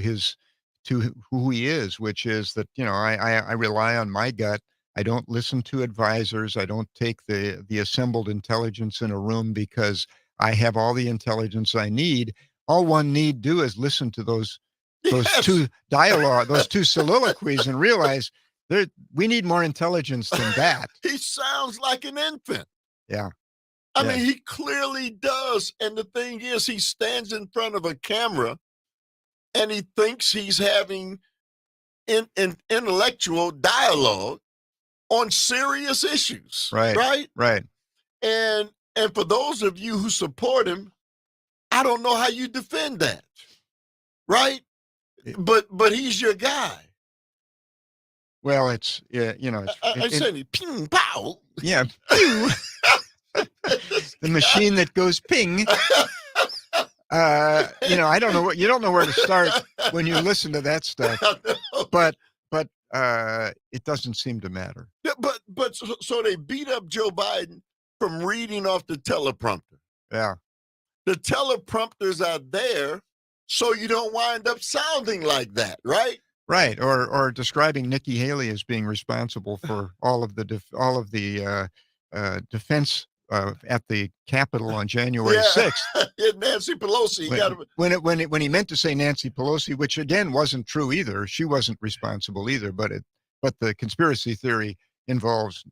who he is, which is that, I rely on my gut. I don't listen to advisors. I don't take the assembled intelligence in a room because I have all the intelligence I need. All one need do is listen to those two dialogue, those two soliloquies, and realize we need more intelligence than that. He sounds like an infant. Yeah. I mean, he clearly does. And the thing is, he stands in front of a camera and he thinks he's having an intellectual dialogue on serious issues. Right. And for those of you who support him, I don't know how you defend that. Right? But he's your guy. Well, I said ping pow. Yeah. Pew. The machine that goes ping. I don't know you don't know where to start when you listen to that stuff. But it doesn't seem to matter. Yeah, but so they beat up Joe Biden from reading off the teleprompter. Yeah. The teleprompters are there so you don't wind up sounding like that, right? Right, or describing Nikki Haley as being responsible for all of the defense at the Capitol on January 6th. Yeah, Nancy Pelosi. When he meant to say Nancy Pelosi, which again wasn't true either. She wasn't responsible either. But the conspiracy theory involves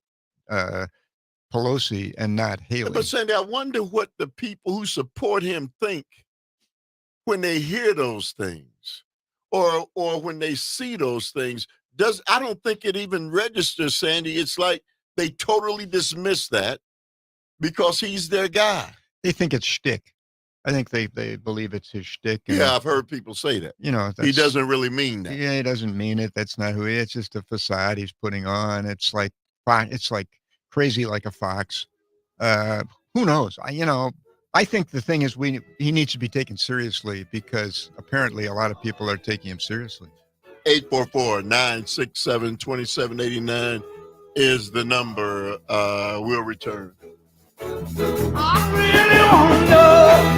Pelosi and not Haley. But Sandy, I wonder what the people who support him think when they hear those things, or when they see those things. I don't think it even registers, Sandy. It's like they totally dismiss that because he's their guy. They think it's shtick. I think they believe it's his shtick. Yeah, I've heard people say that. He doesn't really mean that. Yeah, he doesn't mean it. That's not who he is. It's just a facade he's putting on. It's like crazy like a fox. Who knows? I think the thing is he needs to be taken seriously because apparently a lot of people are taking him seriously. 844-967-2789 is the number. We'll return. I really want to know.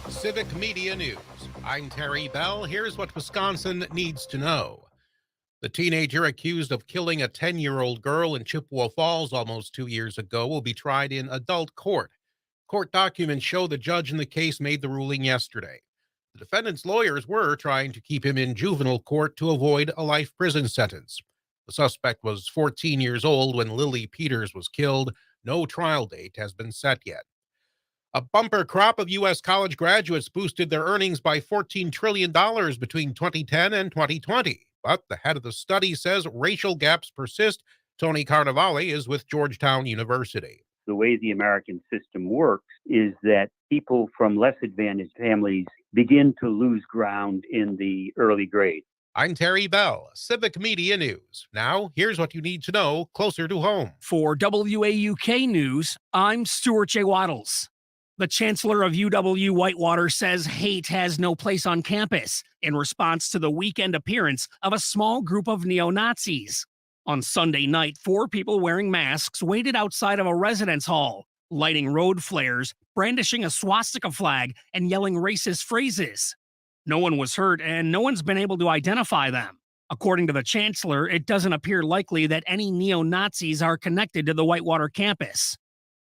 Civic Media News. I'm Terry Bell. Here's what Wisconsin needs to know. The teenager accused of killing a 10-year-old girl in Chippewa Falls almost 2 years ago will be tried in adult court. Court documents show the judge in the case made the ruling yesterday. The defendant's lawyers were trying to keep him in juvenile court to avoid a life prison sentence. The suspect was 14 years old when Lily Peters was killed. No trial date has been set yet. A bumper crop of U.S. college graduates boosted their earnings by $14 trillion between 2010 and 2020. But the head of the study says racial gaps persist. Tony Carnevale is with Georgetown University. The way the American system works is that people from less advantaged families begin to lose ground in the early grades. I'm Terry Bell, Civic Media News. Now, here's what you need to know closer to home. For WAUK News, I'm Stuart J. Waddles. The chancellor of UW Whitewater says hate has no place on campus in response to the weekend appearance of a small group of neo-Nazis. On Sunday night, 4 people wearing masks waited outside of a residence hall, lighting road flares, brandishing a swastika flag, and yelling racist phrases. No one was hurt, and no one's been able to identify them. According to the chancellor, it doesn't appear likely that any neo-Nazis are connected to the Whitewater campus.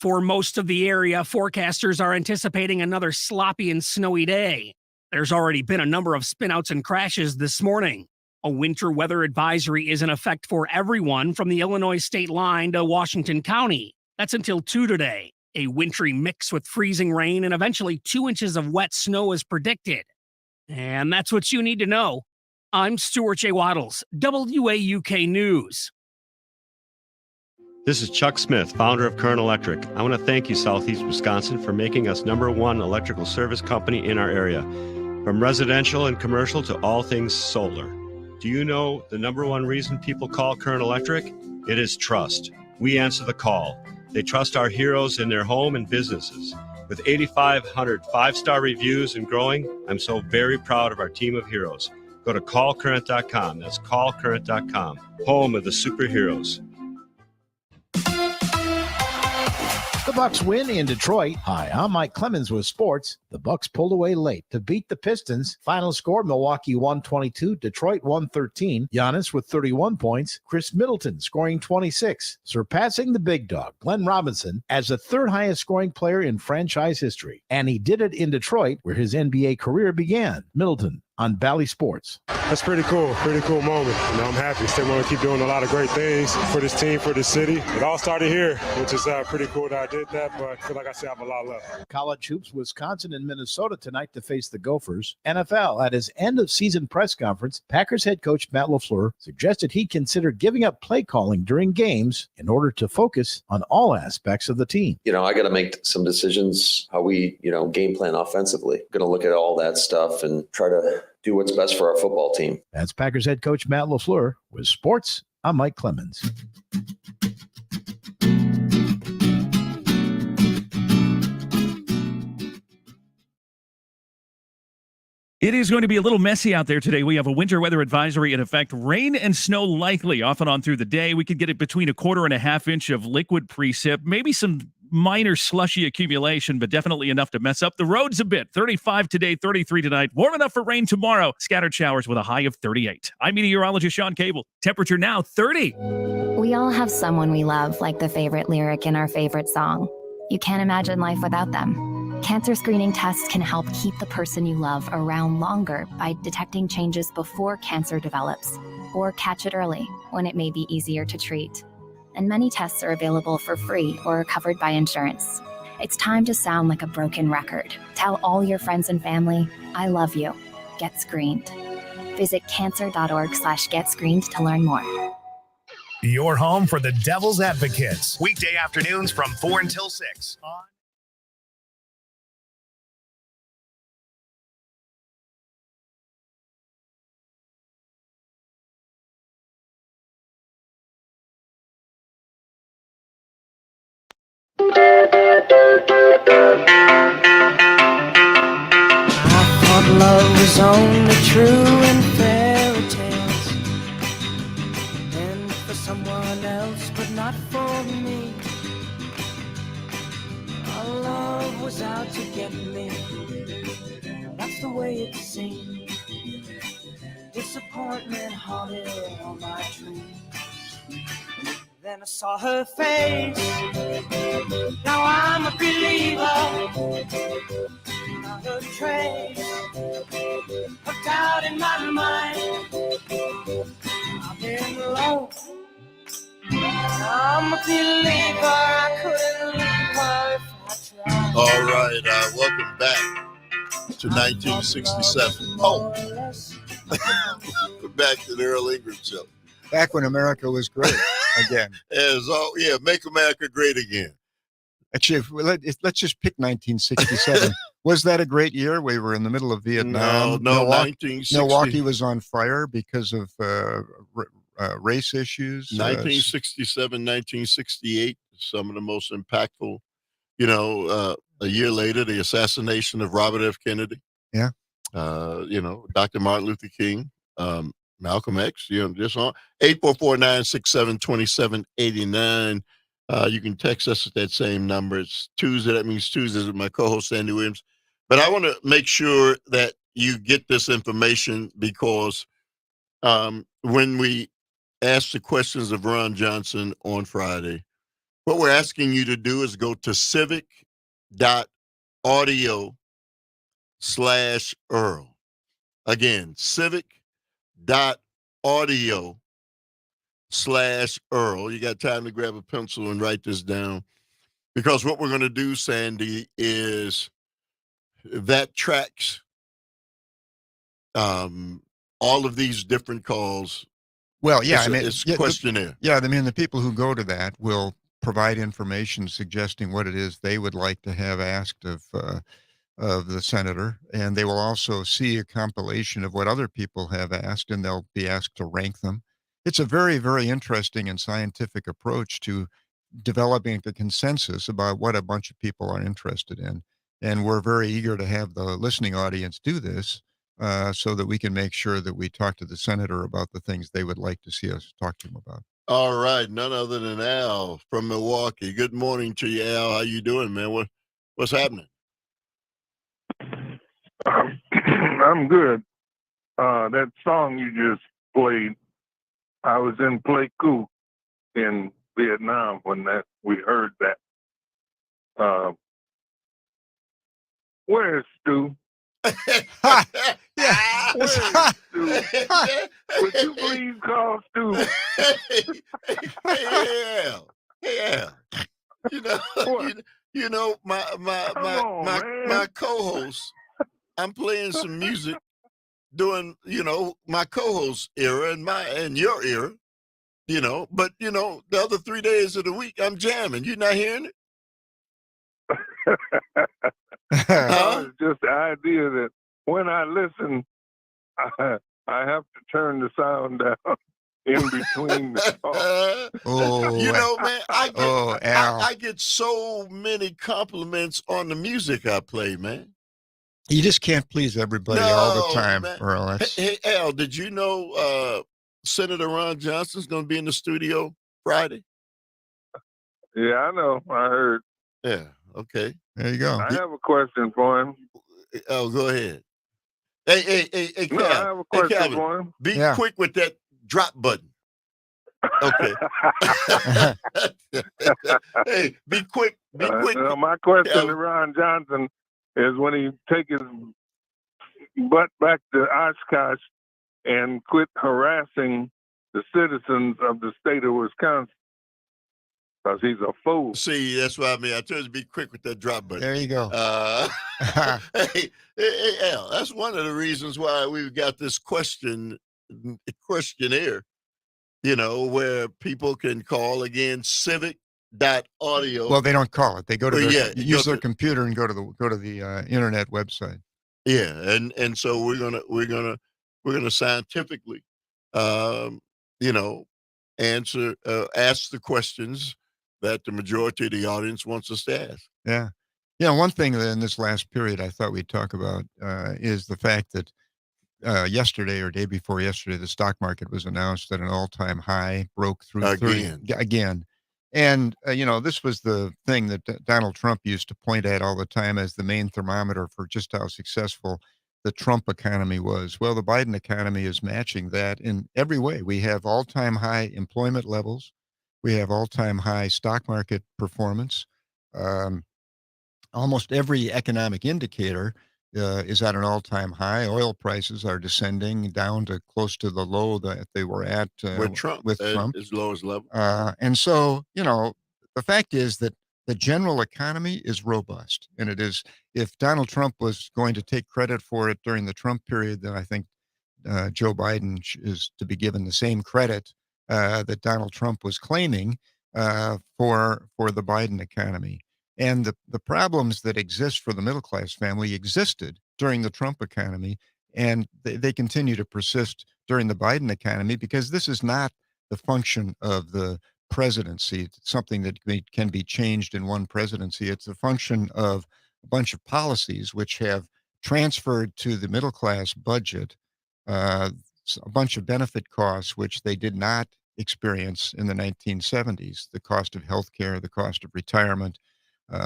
For most of the area, forecasters are anticipating another sloppy and snowy day. There's already been a number of spinouts and crashes this morning. A winter weather advisory is in effect for everyone from the Illinois state line to Washington County. That's until 2 today. A wintry mix with freezing rain and eventually 2 inches of wet snow is predicted. And that's what you need to know. I'm Stuart J. Waddles, WAUK News. This is Chuck Smith, founder of Current Electric. I want to thank you, Southeast Wisconsin, for making us #1 electrical service company in our area. From residential and commercial to all things solar. Do you know the #1 reason people call Current Electric? It is trust. We answer the call. They trust our heroes in their home and businesses. With 8,500 5-star reviews and growing, I'm so very proud of our team of heroes. Go to callcurrent.com. That's callcurrent.com. Home of the superheroes. The Bucks win in Detroit. Hi, I'm Mike Clemens with sports. The Bucks pulled away late to beat the Pistons. Final score, Milwaukee 122, Detroit 113. Giannis with 31 points. Chris Middleton scoring 26, surpassing the big dog, Glenn Robinson, as the third highest scoring player in franchise history. And he did it in Detroit, where his NBA career began. Middleton on Bally Sports. That's pretty cool moment. I'm happy. Still want to keep doing a lot of great things for this team, for this city. It all started here, which is pretty cool that I did that, but I feel like I still have a lot left. College hoops, Wisconsin and Minnesota tonight to face the Gophers. NFL, at his end-of-season press conference, Packers head coach Matt LaFleur suggested he'd consider giving up play calling during games in order to focus on all aspects of the team. I got to make some decisions how we, game plan offensively. Going to look at all that stuff and try to do what's best for our football team. That's Packers head coach Matt LaFleur. With sports, I'm Mike Clemens. It is going to be a little messy out there today. We have a winter weather advisory in effect. Rain and snow likely off and on through the day. We could get it between 1/4 and 1/2 inch of liquid precip, maybe some minor slushy accumulation, but definitely enough to mess up the roads a bit. 35 today, 33 tonight. Warm enough for rain tomorrow. Scattered showers with a high of 38. I'm meteorologist Sean Cable. Temperature now 30. We all have someone we love, like the favorite lyric in our favorite song. You can't imagine life without them. Cancer screening tests can help keep the person you love around longer by detecting changes before cancer develops, or catch it early when it may be easier to treat. And many tests are available for free or are covered by insurance. It's time to sound like a broken record. Tell all your friends and family, I love you. Get screened. Visit cancer.org/getscreened to learn more. Your home for the Devil's Advocates. Weekday afternoons from 4 until 6 on I thought love was only true in fairy tales, and for someone else, but not for me. Our love was out to get me. That's the way it seemed. Disappointment haunted all my dreams. Then I saw her face. Now I'm a believer. Not a trace of doubt in my mind. I've been alone. I'm a believer. I couldn't leave her if I tried. All right, welcome back to 1967. Oh, back to the Earl Ingram Show. Back when America was great again. Make America great again. Actually, let's just pick 1967. Was that a great year? We were in the middle of Vietnam. No, 1960. Milwaukee was on fire because of race issues. 1967, 1968, some of the most impactful, a year later, the assassination of Robert F. Kennedy. Yeah. Dr. Martin Luther King, Malcolm X, just on 844-967-2789. You can text us at that same number. It's Tuesday. That means Tuesdays with my co-host, Andy Williams. But I want to make sure that you get this information because when we asked the questions of Ron Johnson on Friday, what we're asking you to do is go to civic.audio/Earl. Again, civic.audio/Earl. You got time to grab a pencil and write this down, because what we're going to do, Sandy, is that tracks all of these different calls. Well, yeah, It's questionnaire. The people who go to that will provide information suggesting what it is they would like to have asked of the senator, and they will also see a compilation of what other people have asked, and they'll be asked to rank them. It's a very, very interesting and scientific approach to developing a consensus about what a bunch of people are interested in, and we're very eager to have the listening audience do this. So that we can make sure that we talk to the senator about the things they would like to see us talk to him about. All right, none other than Al from Milwaukee. Good morning to you, Al. How you doing, man? What's happening? I'm good. That song you just played, I was in Pleiku in Vietnam when we heard that. Where's Stu? Where's Stu? Would you please call Stu? Yeah. You know, my co-host. I'm playing some music during, my co-host era and your era, but the other 3 days of the week I'm jamming. You not hearing it? It's just the idea that when I listen, I have to turn the sound down in between the songs. Man, I get so many compliments on the music I play, man. You just can't please everybody all the time, man. Earl. Hey, Al, did you know Senator Ron Johnson's going to be in the studio Friday? Yeah, I know. I heard. Yeah, okay. There you go. I have a question for him. Oh, go ahead. Hey, Cal. No, I have a question for him. Be quick with that drop button. Okay. Hey, be quick. Be quick. My question to Ron Johnson is when he take his butt back to Oshkosh and quit harassing the citizens of the state of Wisconsin, because he's a fool. See, that's what I mean. I told you to be quick with that drop button. There you go. Hey, Al, that's one of the reasons why we've got this questionnaire, where people can call, again, civic.audio. Well, they don't call it. They go to use their computer and go to the internet website. Yeah, and so we're gonna scientifically, ask the questions that the majority of the audience wants us to ask. Yeah. One thing in this last period I thought we'd talk about is the fact that yesterday or day before yesterday, the stock market was announced at an all-time high, broke through again. And, this was the thing that Donald Trump used to point at all the time as the main thermometer for just how successful the Trump economy was. Well, the Biden economy is matching that in every way. We have all-time high employment levels. We have all-time high stock market performance. Almost every economic indicator is at an all-time high. Oil prices are descending down to close to the low that they were at with Trump. His lowest level. And so, the fact is that the general economy is robust. And it is, if Donald Trump was going to take credit for it during the Trump period, then I think Joe Biden is to be given the same credit that Donald Trump was claiming for the Biden economy. And the problems that exist for the middle-class family existed during the Trump economy, and they continue to persist during the Biden economy, because this is not the function of the presidency. It's something that can be changed in one presidency. It's a function of a bunch of policies which have transferred to the middle-class budget a bunch of benefit costs which they did not experience in the 1970s, the cost of health care, the cost of retirement.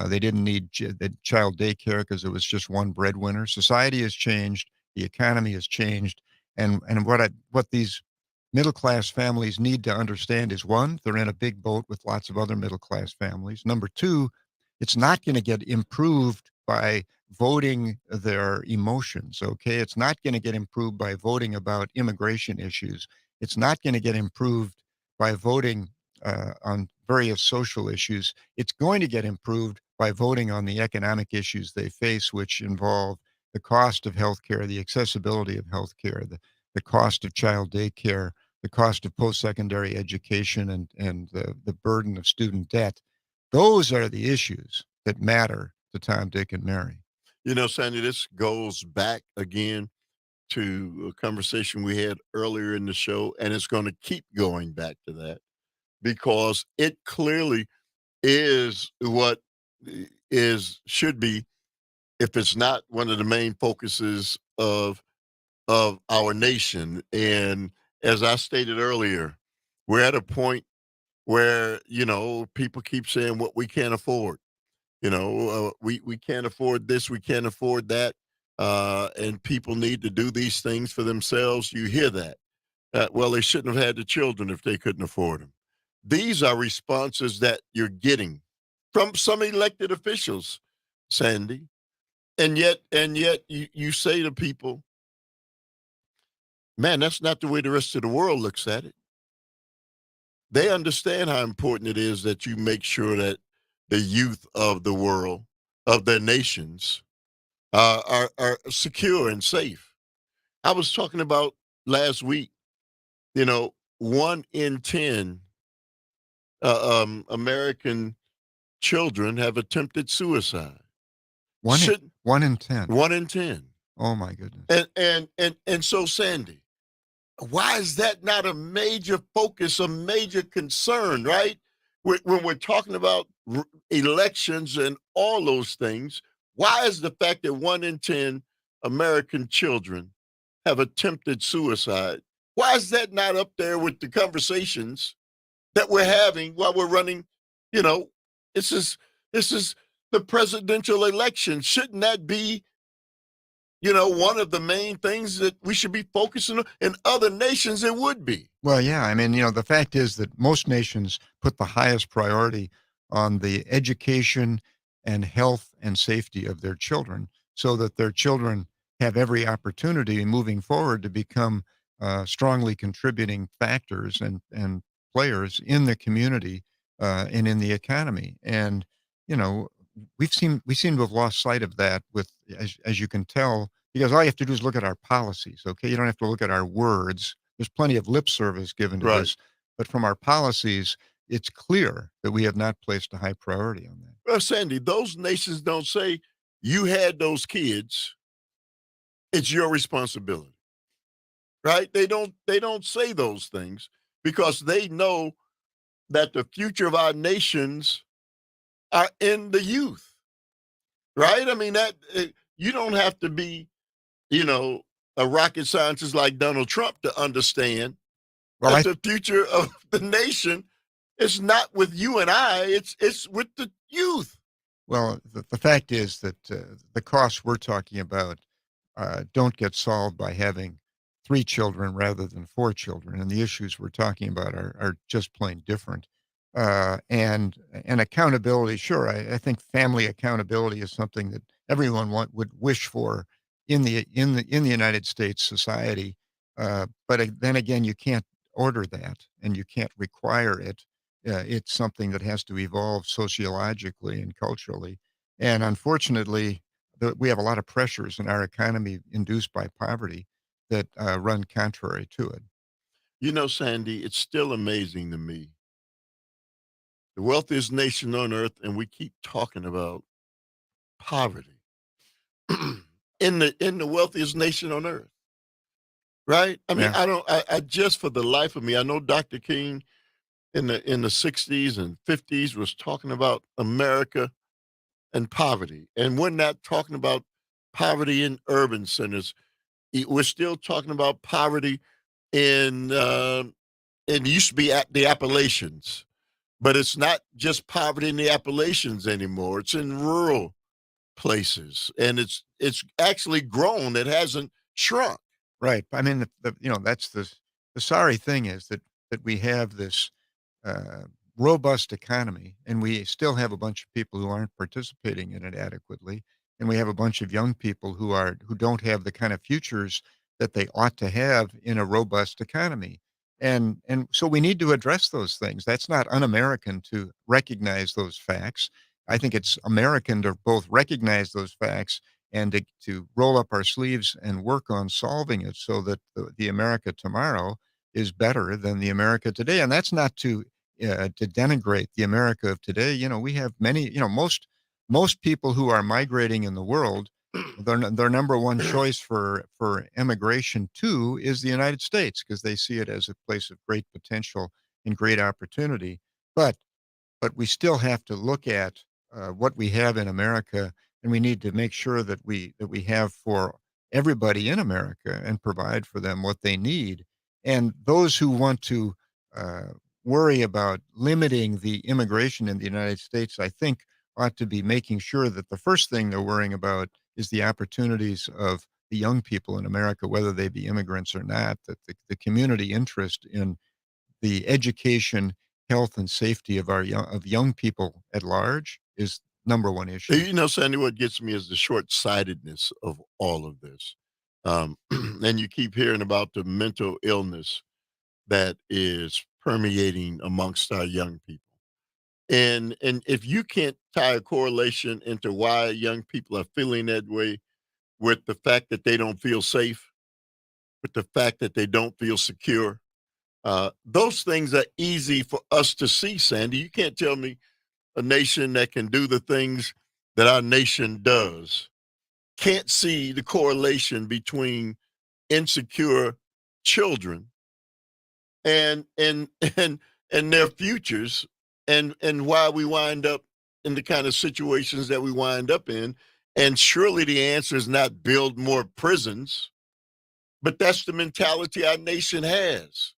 They didn't need the child daycare because it was just one breadwinner. Society has changed. The economy has changed. And what these middle-class families need to understand is, one, they're in a big boat with lots of other middle-class families. Number two, it's not going to get improved by voting their emotions, okay? It's not going to get improved by voting about immigration issues. It's not going to get improved by voting on various social issues. It's going to get improved by voting on the economic issues they face, which involve the cost of healthcare, the accessibility of healthcare, the cost of child daycare, the cost of post-secondary education, and the burden of student debt. Those are the issues that matter to Tom, Dick, and Mary. You know, Sandy, this goes back again to a conversation we had earlier in the show, and it's going to keep going back to that because it clearly is what should be, if it's not one of the main focuses of our nation. And as I stated earlier, we're at a point where, you know, people keep saying what we can't afford. You know, we can't afford this, we can't afford that, and people need to do these things for themselves. You hear that. Well, they shouldn't have had the children if they couldn't afford them. These are responses that you're getting from some elected officials, Sandy. And yet you say to people, man, that's not the way the rest of the world looks at it. They understand how important it is that you make sure that the youth of the world, of their nations, are secure and safe. I was talking about last week, you know, 1 in 10 American children have attempted suicide. One in 10. 1 in 10. Oh my goodness. And so, Sandy, why is that not a major focus, a major concern, right? When we're talking about elections and all those things, why is the fact that 1 in 10 American children have attempted suicide, why is that not up there with the conversations that we're having while we're running? You know, this is the presidential election. Shouldn't that be, you know, one of the main things that we should be focusing on? In other nations, it would be. Well, yeah. I mean, you know, the fact is that most nations put the highest priority on the education and health and safety of their children so that their children have every opportunity moving forward to become strongly contributing factors and players in the community and in the economy. And, you know, we seem to have lost sight of that with, as you can tell, because all you have to do is look at our policies, okay? You don't have to look at our words. There's plenty of lip service given to this, but from our policies, it's clear that we have not placed a high priority on that. Well, Sandy, those nations don't say you had those kids, it's your responsibility, right? They don't say those things because they know that the future of our nations are in the youth, right? I mean, that you don't have to be, you know, a rocket scientist like Donald Trump to understand that the future of the nation is not with you and I, it's with the youth. Well, the fact is that the costs we're talking about don't get solved by having 3 children rather than 4 children, and the issues we're talking about are just plain different. And accountability, sure, I think family accountability is something that everyone would wish for in the United States society. But then again, you can't order that, and you can't require it. It's something that has to evolve sociologically and culturally. And unfortunately, we have a lot of pressures in our economy induced by poverty that run contrary to it. You know, Sandy, it's still amazing to me. The wealthiest nation on earth, and we keep talking about poverty in the wealthiest nation on earth, right? I mean, I just, for the life of me, I know Dr. King in the 60s and 50s was talking about America and poverty, and we're not talking about poverty in urban centers. We're still talking about poverty in it used to be at the Appalachians. But it's not just poverty in the Appalachians anymore. It's in rural places, and it's actually grown. It hasn't shrunk. Right. I mean, that's the sorry thing is that we have this robust economy, and we still have a bunch of people who aren't participating in it adequately, and we have a bunch of young people who don't have the kind of futures that they ought to have in a robust economy. And so we need to address those things. That's not un-American to recognize those facts. I think it's American to both recognize those facts and to roll up our sleeves and work on solving it so that the America tomorrow is better than the America today. And that's not to denigrate the America of today. We have many, most people who are migrating in the world, their number one choice for emigration to is the United States, because they see it as a place of great potential and great opportunity. But we still have to look at what we have in America, and we need to make sure that we have for everybody in America and provide for them what they need. And those who want to worry about limiting the immigration in the United States, I think, ought to be making sure that the first thing they're worrying about is the opportunities of the young people in America, whether they be immigrants or not, that the community interest in the education, health, and safety of young people at large is number one issue. Sandy, what gets me is the short-sightedness of all of this. And you keep hearing about the mental illness that is permeating amongst our young people. And if you can't tie a correlation into why young people are feeling that way with the fact that they don't feel safe, with the fact that they don't feel secure, those things are easy for us to see, Sandy. You can't tell me a nation that can do the things that our nation does can't see the correlation between insecure children and their futures and why we wind up in the kind of situations that we wind up in. And surely the answer is not build more prisons, but that's the mentality our nation has.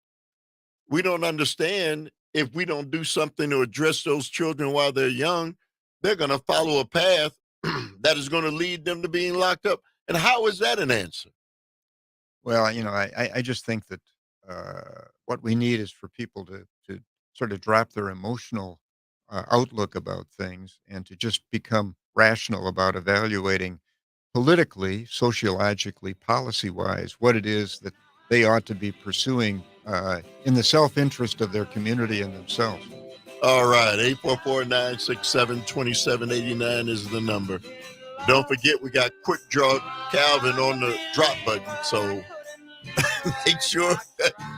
We don't understand if we don't do something to address those children while they're young, they're going to follow a path that is going to lead them to being locked up. And how is that an answer? Well, I just think that what we need is for people to sort of drop their emotional outlook about things and to just become rational about evaluating politically, sociologically, policy-wise, what it is that they ought to be pursuing in the self-interest of their community and themselves. All right, 844-967-2789 is the number. Don't forget, we got Quick Draw Calvin on the drop button, so make sure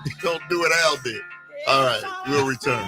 you don't do what Al did. All right, we'll return.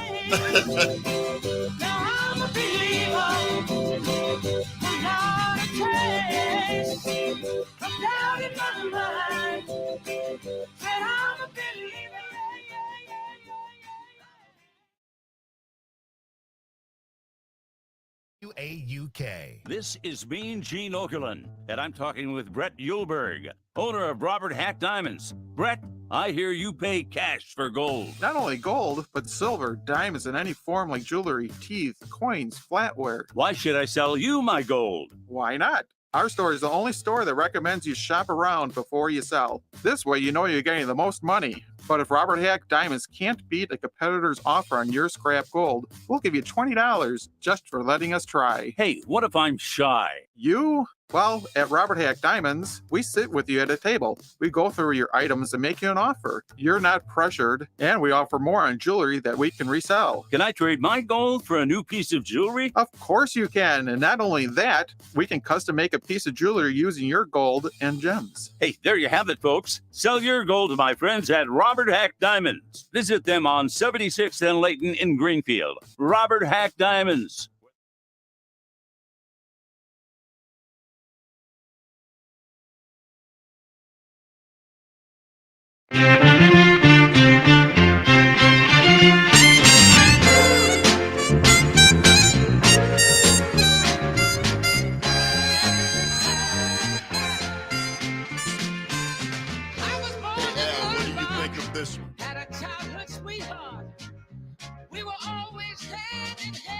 WAUK. This is me, Gene Okerlund, and I'm talking with Brett Yulberg, owner of Robert Hack Diamonds. Brett, I hear you pay cash for gold. Not only gold, but silver, diamonds in any form like jewelry, teeth, coins, flatware. Why should I sell you my gold? Why not? Our store is the only store that recommends you shop around before you sell. This way you know you're getting the most money. But if Robert Hack Diamonds can't beat a competitor's offer on your scrap gold, we'll give you $20 just for letting us try. Hey, what if I'm shy? You? Well, at Robert Hack Diamonds, we sit with you at a table. We go through your items and make you an offer. You're not pressured, and we offer more on jewelry that we can resell. Can I trade my gold for a new piece of jewelry? Of course you can, and not only that, we can custom make a piece of jewelry using your gold and gems. Hey, there you have it, folks. Sell your gold to my friends at Robert Hack Diamonds. Visit them on 76th and Layton in Greenfield. Robert Hack Diamonds.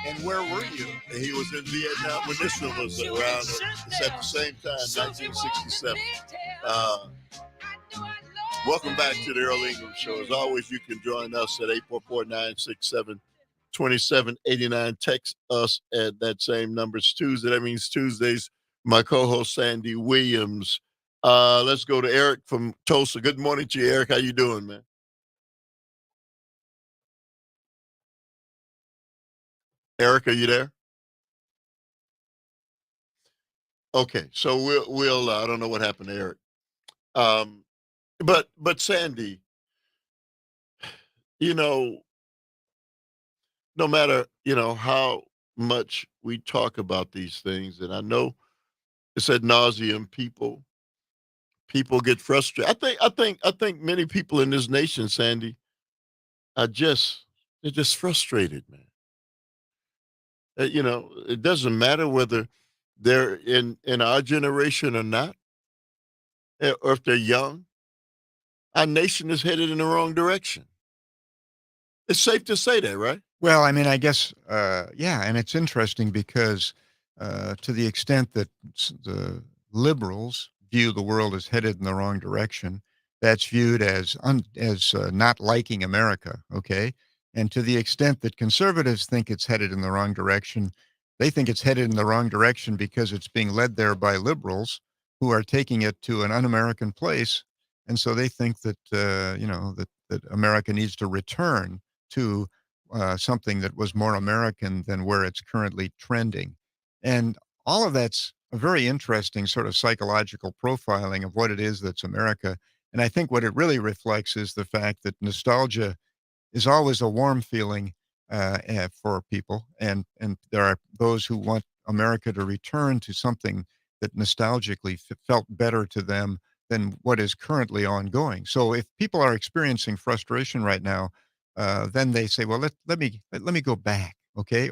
And where were you? He was in Vietnam when this one was around. It's at the same time, 1967. Welcome back to the Earl Ingram Show. As always, you can join us at 844-967-2789. Text us at that same number. It's Tuesday. That means Tuesdays. My co-host, Sandy Williams. Let's go to Eric from Tulsa. Good morning to you, Eric. How you doing, man? Eric, are you there? Okay, so we'll I don't know what happened to Eric. But Sandy, no matter, how much we talk about these things, and I know it's ad nauseum, people get frustrated. I think many people in this nation, Sandy, they're just frustrated, man. It doesn't matter whether they're in our generation or not, or if they're young. Our nation is headed in the wrong direction. It's safe to say that, right? Well, I mean, I guess, yeah, and it's interesting because to the extent that the liberals view the world as headed in the wrong direction, that's viewed as not liking America, okay? And to the extent that conservatives think it's headed in the wrong direction, they think it's headed in the wrong direction because it's being led there by liberals who are taking it to an un-American place. And so they think that, that America needs to return to something that was more American than where it's currently trending. And all of that's a very interesting sort of psychological profiling of what it is that's America. And I think what it really reflects is the fact that nostalgia is always a warm feeling for people. And there are those who want America to return to something that nostalgically felt better to them than what is currently ongoing. So if people are experiencing frustration right now, then they say, well, let me go back, okay?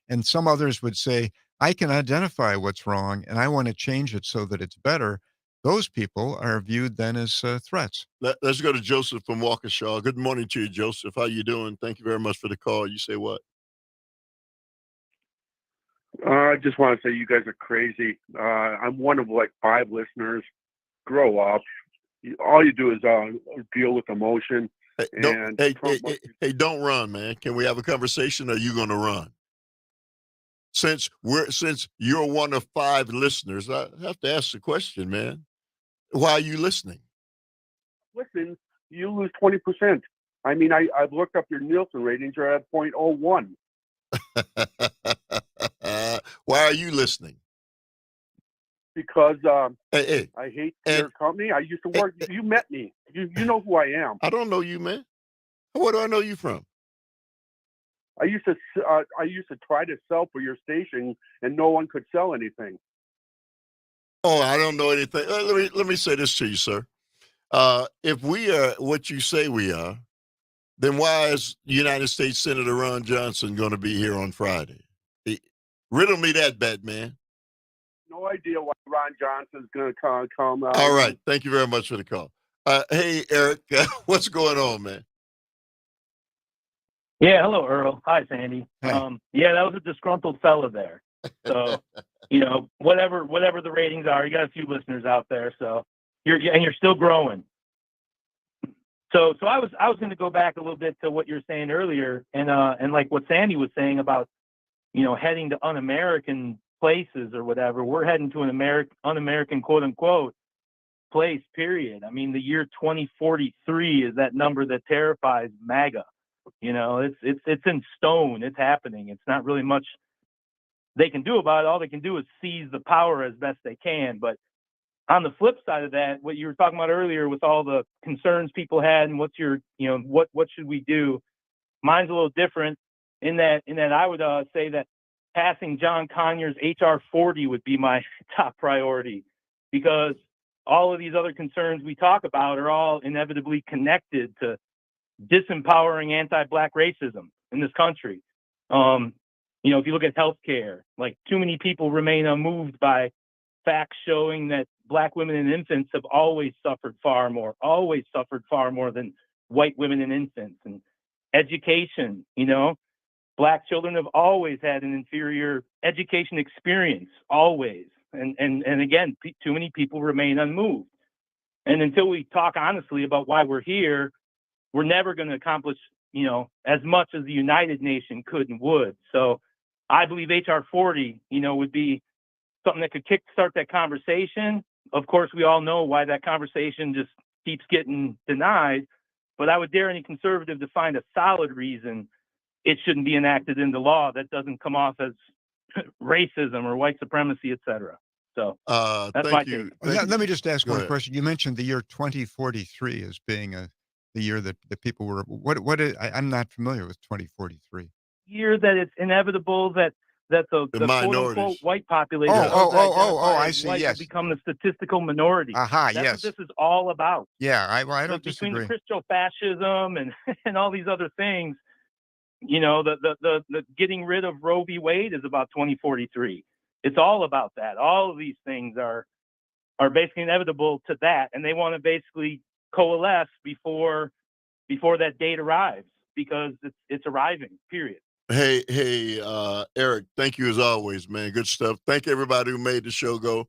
And some others would say, I can identify what's wrong and I want to change it so that it's better. Those people are viewed then as threats. Let's go to Joseph from Waukesha. Good morning to you, Joseph. How you doing? Thank you very much for the call. You say what? I just want to say you guys are crazy. I'm one of like 5 listeners. Grow up. All you do is deal with emotion. Don't run, man. Can we have a conversation? Or are you going to run? Since you're one of 5 listeners, I have to ask the question, man. Why are you listening? Listen, you lose 20%. I mean, I've looked up your Nielsen ratings. You're at 0.01. Why are you listening? Because I hate your company. I used to work. You met me. You know who I am. I don't know you, man. Where do I know you from? I used to try to sell for your station, and no one could sell anything. Oh, I don't know anything. Let me say this to you, sir. If we are what you say we are, then why is United States Senator Ron Johnson going to be here on Friday? Riddle me that, Batman. No idea why Ron Johnson's going to come. All right. Thank you very much for the call. Hey, Eric, what's going on, man? Yeah, hello, Earl. Hi, Sandy. Hey. Yeah, that was a disgruntled fella there. So, whatever the ratings are, you got a few listeners out there. So you're still growing. So I was going to go back a little bit to what you were saying earlier, and like what Sandy was saying about, heading to un-American places or whatever. We're heading to an un-American quote unquote place. Period. I mean, the year 2043 is that number that terrifies MAGA. It's in stone. It's happening. It's not really much they can do about it. All they can do is seize the power as best they can. But on the flip side of that, what you were talking about earlier with all the concerns people had and what's your, what should we do? Mine's a little different in that I would say that passing John Conyers HR 40 would be my top priority, because all of these other concerns we talk about are all inevitably connected to disempowering anti-Black racism in this country. If you look at healthcare, like too many people remain unmoved by facts showing that Black women and infants have always suffered far more than white women and infants. And education, Black children have always had an inferior education experience, always. And again, too many people remain unmoved. And until we talk honestly about why we're here, we're never going to accomplish, as much as the United Nation could and would. So I believe HR 40, would be something that could kickstart that conversation. Of course, we all know why that conversation just keeps getting denied, but I would dare any conservative to find a solid reason it shouldn't be enacted into law that doesn't come off as racism or white supremacy, et cetera. So that's my take. Let me just ask Go one ahead. question. You mentioned the year 2043 as being the year that the people were. I'm not familiar with 2043. Year that it's inevitable that the quote minorities. unquote white population. I see. White Yes. will become the statistical minority. Aha. That's Yes. what this is all about. Yeah. I don't between disagree. the Christo-fascism and all these other things, the getting rid of Roe v. Wade is about 2043. It's all about that. All of these things are basically inevitable to that, and they want to basically coalesce before that date arrives, because it's arriving. Period. Hey, Eric, thank you as always, man. Good stuff. Thank everybody who made the show go.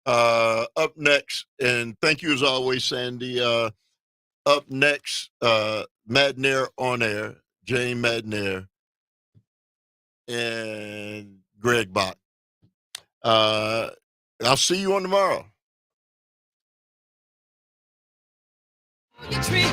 Up next, and thank you as always, Sandy. Up next, Madnair on air, Jane Madnair, and Greg Bach. I'll see you on tomorrow. Your tree.